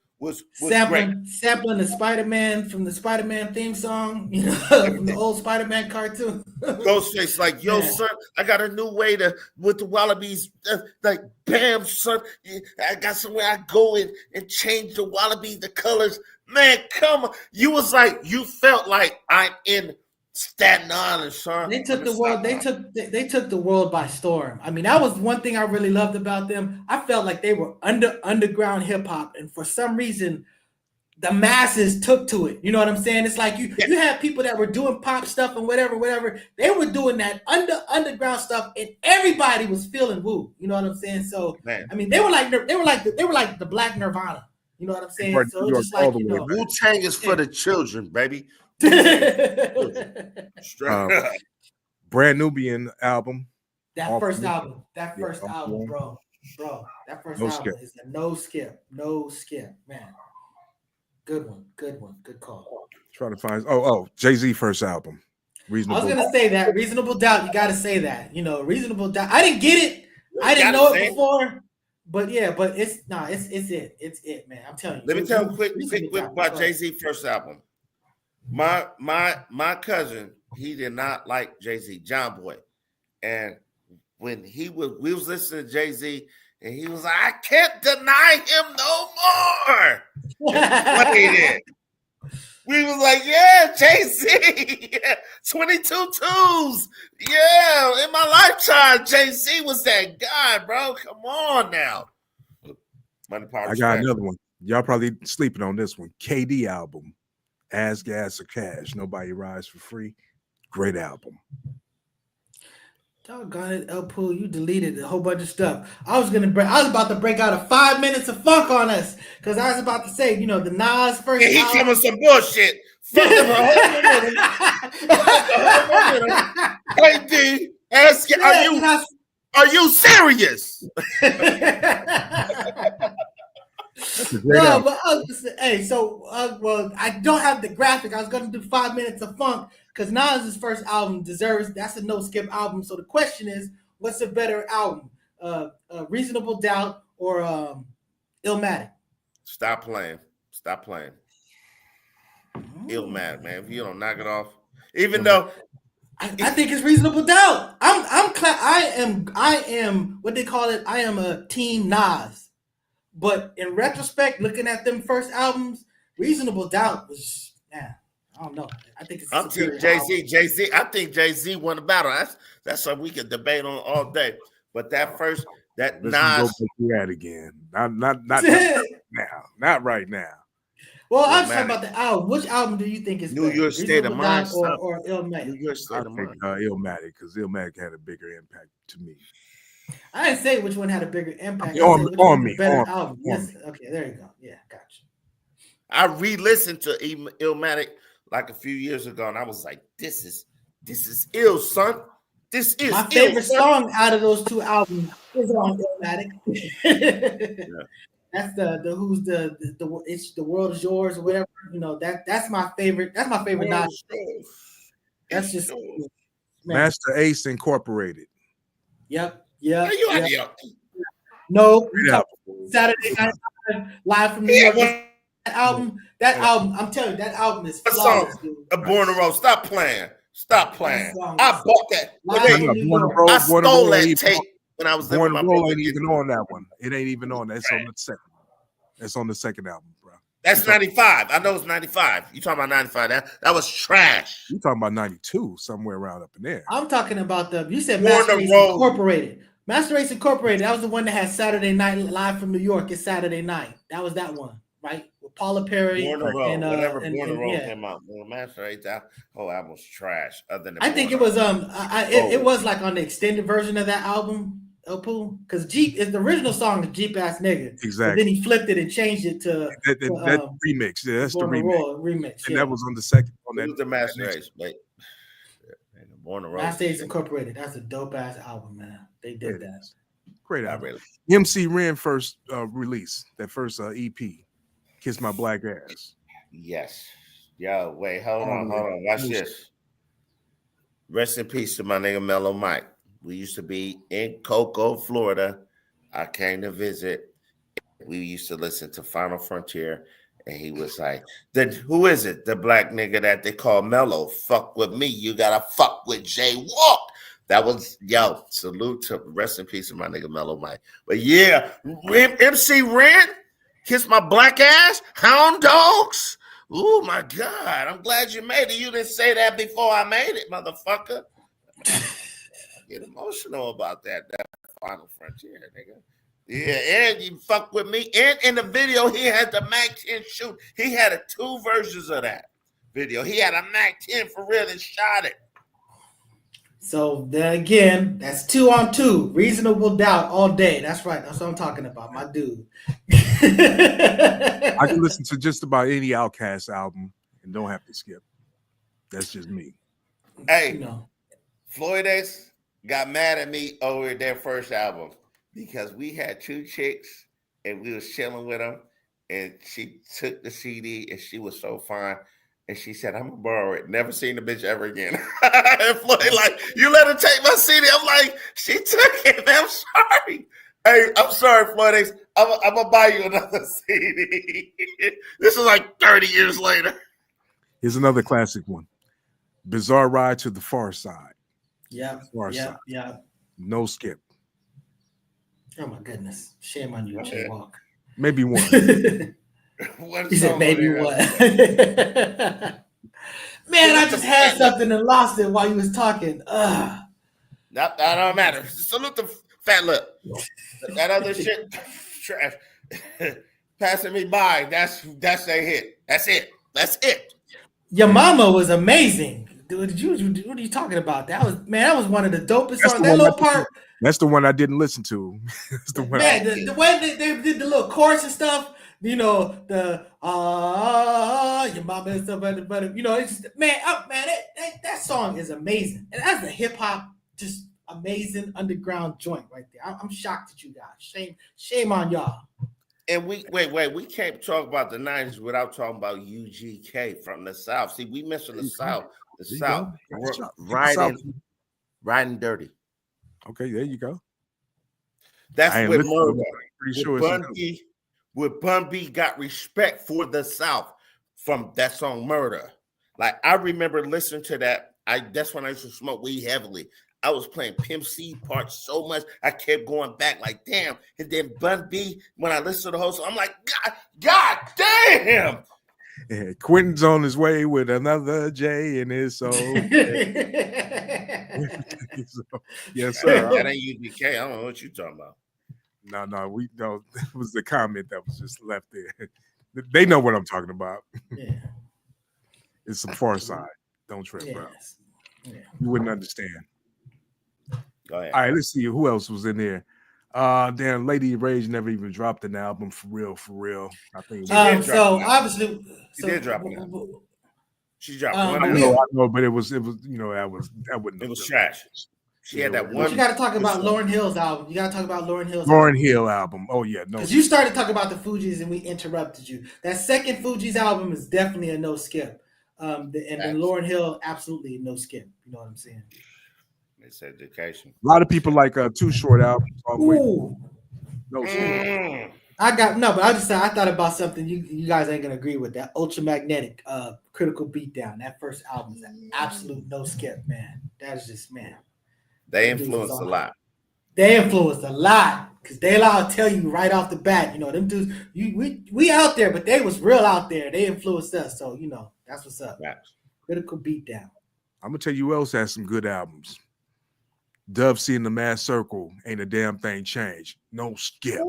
great. Sampling the Spider-Man from the Spider-Man theme song, from the old Spider-Man cartoon. Ghostface, like, yo, son, I got a new way with the Wallabies. Like, bam, son, I got somewhere I go and change the Wallabies, the colors. Man, come on. You felt like I'm in Staten Island, son. They took the world. They took the world by storm. I mean, that was one thing I really loved about them. I felt like they were underground hip hop, and for some reason, the masses took to it. You know what I'm saying? It's like you had people that were doing pop stuff and whatever. They were doing that underground stuff, and everybody was feeling Wu. You know what I'm saying? So, man. I mean, they were like the Black Nirvana. You know what I'm saying? So just like Wu-Tang is for the children, baby. Brand Nubian album. That first album, bro. That first album is a no skip, man. Good one, good call. Trying to find Jay-Z first album. Reasonable. I was gonna say that Reasonable Doubt. You got to say that. Reasonable Doubt. I didn't get it. I didn't know it before. But yeah, it's it, man. I'm telling you. Let me tell you quick about Jay-Z first album. My cousin, he did not like Jay-Z, John Boy. And when we was listening to Jay-Z, and he was like, I can't deny him no more. We was like, yeah, Jay-Z, yeah, 22 twos. Yeah, in my lifetime, Jay-Z was that guy, bro. Come on now. Money, Power, I got another one. Y'all probably sleeping on this one. KD album. As Gas or Cash. Nobody Rides for Free. Great album. Doggone it, El Pooh, you deleted a whole bunch of stuff. I was about to break out a 5 minutes of funk on us because I was about to say, the Nas first. Yeah, he's coming some bullshit. Fuck him KD, are you serious? No, but I don't have the graphic. I was going to do 5 minutes of funk because Nas' first album that's a no skip album. So the question is, what's a better album, Reasonable Doubt or Illmatic? Stop playing. Illmatic, man. If you don't knock it off, even though I think it's Reasonable Doubt. I am what they call it. I am a team Nas. But in retrospect, looking at them first albums, Reasonable Doubt was, I don't know. I think it's. I'm Team Jay-Z. I think Jay-Z won the battle. That's something we could debate on all day. But that first, that Let's Nas. Go through that again. Not now. Not right now. Well, I'm talking about the album. Which album do you think is New York State of Mind or Illmatic? New York State of Mind. Illmatic, because Illmatic had a bigger impact to me. I didn't say which one had a bigger impact. On me. Yes. Okay, there you go. Yeah, gotcha. I re-listened to Illmatic like a few years ago, and I was like, "This is ill, son. This is my favorite song out of those two albums is on Illmatic." That's it's The World Is Yours or whatever. That's my favorite. That's my favorite. That's just Master Ace Incorporated. Yep. No. Saturday Night Live from New York. That album, I'm telling you, that album is flawless, dude. Born to Roll. Stop playing. I bought that. I stole that tape when I was living Born to Roll ain't even on that one. It ain't even on that. It's on the second. It's on the second album, bro. That's 95. I know it's 95. You talking about 95? That was trash. You talking about 92, somewhere around up in there. I'm talking about you said Warner Master Race Road. Incorporated. Master Race Incorporated. That was the one that had Saturday Night Live from New York. It's Saturday night. That was that one, right? With Paula Perry. Warner Road. And, Whenever and, Warner and, Road yeah. came out, Master Race, that whole album was trash. Other than I think it was it was like on the extended version of that album, El Pooh, because Jeep is the original song is Jeep Ass Nigga. Exactly. But then he flipped it and changed it to that remix. Yeah, that's the remix. And that was on the second on It that. was the Master Race, but Warner Road. Master Race Incorporated. That's a dope ass album, man. They did that. Great Not album. really. MC Ren first release, that first EP, Kiss My Black Ass. Yes. Yo, wait, hold on. Watch this. Rest in peace to my nigga Mellow Mike. We used to be in Cocoa, Florida. I came to visit. We used to listen to Final Frontier, and he was like, who is it? The black nigga that they call Mellow. Fuck with me. You gotta fuck with Jay Walk. That was, salute to rest in peace to my nigga Mellow Mike. But yeah, MC Ren, Kiss My Black Ass, Hound Dogs. Oh my God, I'm glad you made it. You didn't say that before I made it, motherfucker. Get emotional about that Final Frontier, nigga. Yeah, and you fuck with me. And in the video, he had the Mac 10 shoot. He had two versions of that video. He had a Mac 10 for real and shot it. So then again, that's 2 on 2. Reasonable doubt all day. That's right. That's what I'm talking about, my dude. I can listen to just about any Outkast album and don't have to skip. That's just me. Hey, Floyd X got mad at me over their first album because we had 2 chicks and we was chilling with them, and she took the CD and she was so fine. And she said, I'm gonna borrow it. Never seen the bitch ever again. And Floyd, like, you let her take my CD. I'm like, she took it. I'm sorry. Hey, I'm sorry, Floyd X. I'm gonna buy you another CD. This is like 30 years later. Here's another classic one. Bizarre Ride to the Far Side. Yeah. No skip. Oh my goodness. Shame on you, Jay Walk. Maybe one. He said maybe what? Man, I just had something and lost it while you was talking. That don't matter. Salute the fat lip. That other shit, trash. Passing me by. That's a hit. That's it. Your Mama was amazing. Dude, what are you talking about? That was one of the dopest songs. That little part. That's the one I didn't listen to. That's the one. Man, the way they did the little chorus and stuff. You know, the your mama and stuff, but it's just, that song is amazing, and that's a hip hop just amazing underground joint right there. I'm shocked at you guys. Shame on y'all. And we can't talk about the 90s without talking about UGK from the South. See, we mentioned the South. The South riding dirty. Okay, there you go. That's what Murder. Pretty sure with Bun B got respect for the South from that song Murder. Like, I remember listening to that. That's when I used to smoke weed heavily. I was playing Pimp C parts so much, I kept going back like, damn. And then Bun B, when I listened to the whole song, I'm like, God damn. Yeah, Quentin's on his way with another J in his soul. Yes, sir. That ain't UGK. I don't know what you're talking about. No, it was the comment that was just left there. They know what I'm talking about. Yeah. It's some Far Side. Don't trip, bro. Yeah. You wouldn't understand. Go ahead. All right, let's see who else was in there. Damn, Lady Rage never even dropped an album for real. I think obviously she did drop an album. She dropped one. I know, but it was that wouldn't. It was trash. She had that one. But you got to talk about Lauryn Hill's album. Lauryn Hill album. Oh yeah, no. Because you started talking about the Fugees and we interrupted you. That second Fugees album is definitely a no skip. And then Lauryn Hill, absolutely no skip. You know what I'm saying? It's education. A lot of people like Too Short albums. Ooh. No skip. I thought about something you guys ain't gonna agree with. That Ultramagnetic Critical Beatdown. That first album is an absolute no skip, man. That is just, man. They influenced a lot. They influenced a lot because De La will tell you right off the bat, you know, them dudes, we out there, but they was real out there. They influenced us. So, you know, that's what's up. Critical Beatdown. I'm gonna tell you who else has some good albums. Dub C and the Mass Circle, Ain't a Damn Thing Changed. No skip.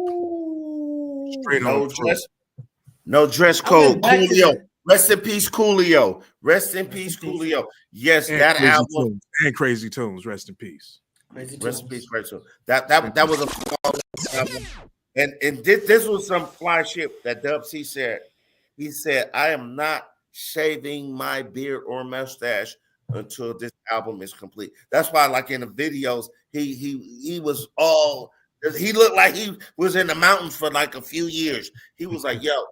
Straight no on dress, no dress code. Coolio. Rest in peace, Coolio. Rest in peace, Coolio. Yes, and that Crazy album. Tunes. And Crazy Tunes. Rest in peace. Rest in peace, Crazy Tunes. That was a flawless album. And this was some fly shit that Dub C said. He said, I am not shaving my beard or mustache until this album is complete. That's why, like in the videos, he was all, he looked like he was in the mountains for like a few years. He was like, yo,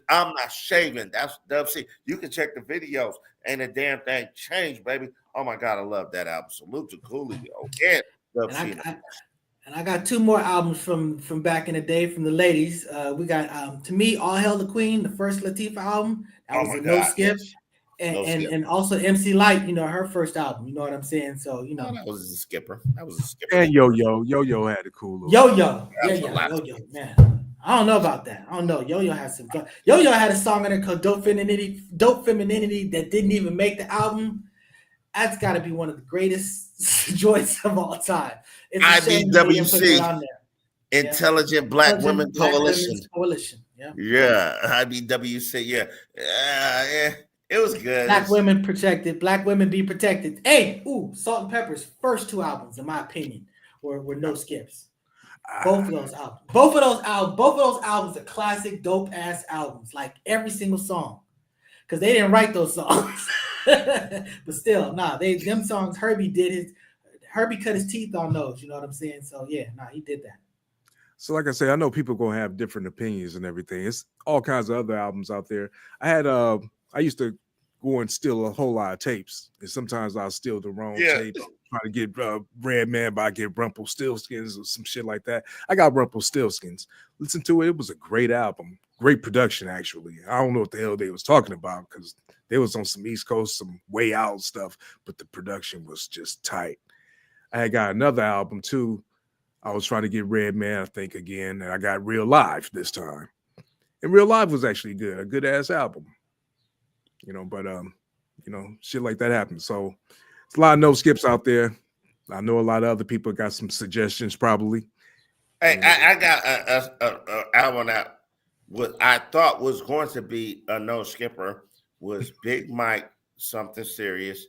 I'm not shaving. That's Dub C. You can check the videos. Ain't a damn thing changed, baby. Oh my God, I love that album. Salute to Coolio. And Dub C. And I got two more albums from back in the day from the ladies. We got to me, All Hail the Queen, the first Latifah album. That was a no skip. And also MC Light, you know, her first album. You know what I'm saying? So, you know. That was a skipper. And Yo-Yo had a cool little. Yo-Yo, man. I don't know about that. I don't know. Yo-Yo has some good. Yo-Yo had a song on it called Dope Femininity that didn't even make the album. That's got to be one of the greatest joints of all time. It's IBWC, Intelligent Black Women Coalition. Yeah, IBWC. Yeah. It was good. Black women protected. Black women be protected. Hey, Salt and Pepper's first two albums, in my opinion, were no skips. Both of those albums are classic, dope ass albums. Like every single song, because they didn't write those songs, but still, them songs. Herbie cut his teeth on those. You know what I'm saying? So yeah, he did that. So like I say, I know people gonna have different opinions and everything. It's all kinds of other albums out there. I used to go and steal a whole lot of tapes, and sometimes I'll steal the wrong tape. Try to get Redman, but I get Rumpelstiltskins or some shit like that. I got Rumpelstiltskins. Listen to it. It was a great album. Great production, actually. I don't know what the hell they was talking about because they was on some East Coast, some way out stuff, but the production was just tight. I had got another album, too. I was trying to get Redman, I think, again, and I got Real Live this time. And Real Live was actually good, a good-ass album. You know, but, shit like that happens. So, it's a lot of no skips out there. I know a lot of other people got some suggestions probably. Hey, I got a album that what I thought was going to be a no skipper was Big Mike, Something Serious.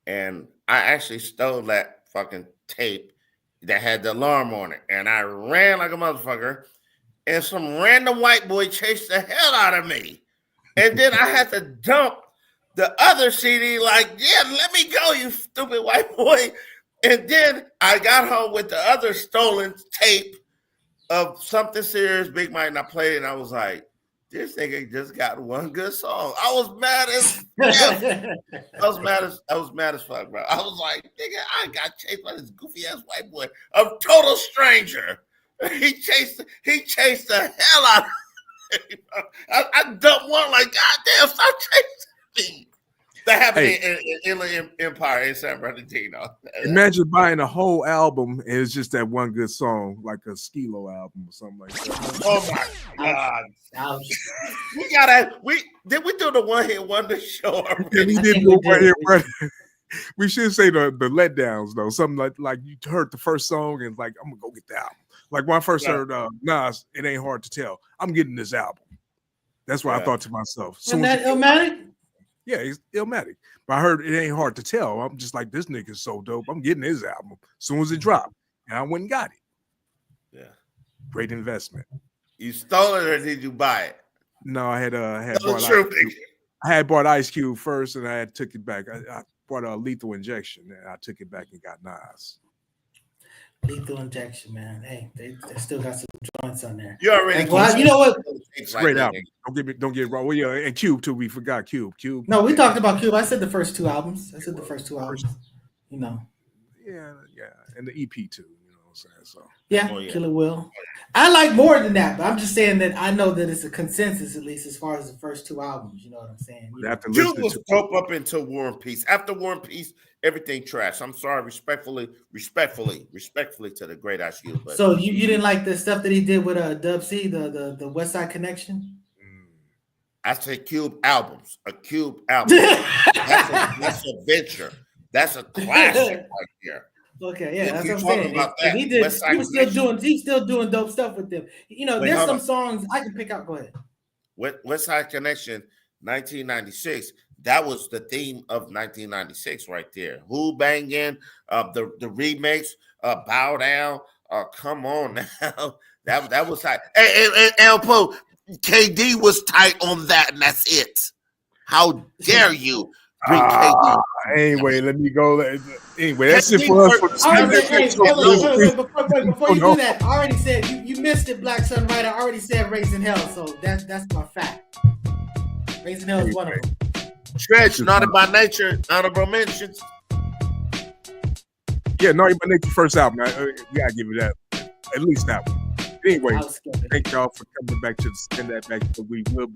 And I actually stole that fucking tape that had the alarm on it. And I ran like a motherfucker. And some random white boy chased the hell out of me. And then I had to dump the other CD, like, yeah, let me go, you stupid white boy. And then I got home with the other stolen tape of Something Serious, Big Mike, and I played it, and I was like, this nigga just got one good song. I was mad as I was mad as fuck, bro. I was like, nigga, I got chased by this goofy ass white boy, a total stranger. He chased the hell out of me. I dumped one like, goddamn, stop chasing me. That happened in Inland Empire in San Bernardino. Imagine buying a whole album and it's just that one good song, like a Skilo album or something like that. Oh my God! We do the one hit wonder show. We didn't do one hit wonder. We should say the letdowns though. Something like you heard the first song and like I'm gonna go get the album. Like when I first heard Nas, It Ain't Hard to Tell. I'm getting this album. That's what I thought to myself. Isn't that Illmatic? Yeah, it's Illmatic. But I heard It Ain't Hard to Tell. I'm just like, this nigga's so dope. I'm getting his album as soon as it dropped. And I went and got it. Yeah. Great investment. You stole it or did you buy it? No, I had bought Ice Cube first and I took it back. I bought a Lethal Injection and I took it back and got Nas. Lethal Injection, man. Hey, they still got some joints on there. You already. You know what? It's great album. Don't get it wrong. Well, yeah, and Cube too. We forgot Cube. No, we talked about Cube. I said the first two albums. You know. Yeah, and the EP too. You know, I'm saying? So Yeah, Oh, yeah. Killer Will. I like more than that, but I'm just saying that I know that it's a consensus, at least as far as the first two albums. You know what I'm saying? You know. after Cube listening was to dope up until War and Peace. After War and Peace, everything trash. I'm sorry, respectfully to the great Ice Cube. But So you didn't like the stuff that he did with Dub C, the West Side Connection? I say Cube albums, a Cube album. That's a venture. That's a classic right there. Okay, yeah, If that's you're what I'm talking saying. about And that, he did. West Side He's still doing dope stuff with them. You know, Wait, there's hold some on. songs I can pick out. Go ahead. West Side Connection, 1996. That was the theme of 1996 right there. Who Bangin', the remakes, Bow Down. Come on now. That was tight. Hey, Elpo, KD was tight on that, and that's it. How dare you bring KD? Anyway, let me go. Anyway, that's it for us. For the I already Spin said, That hey, Back wait, before you no. do that, I already said you missed it, Black Sun Writer. I already said Raising Hell, so that's my fact. Raising Hell is one of them. Stretch, Naughty by Nature, honorable mentions. Yeah, Naughty by Nature first album. We gotta give it that. At least that one. Anyway, I was skipping. thank y'all for coming back to the Spin That Back. So we will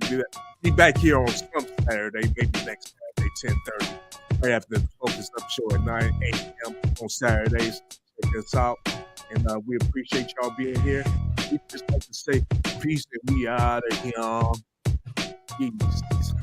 be back here on some Saturday, maybe next Saturday, 10:30. Right after the Focus Up show at 9 a.m. on Saturdays. Check us out. And we appreciate y'all being here. We just like to say peace and we out of here. Peace.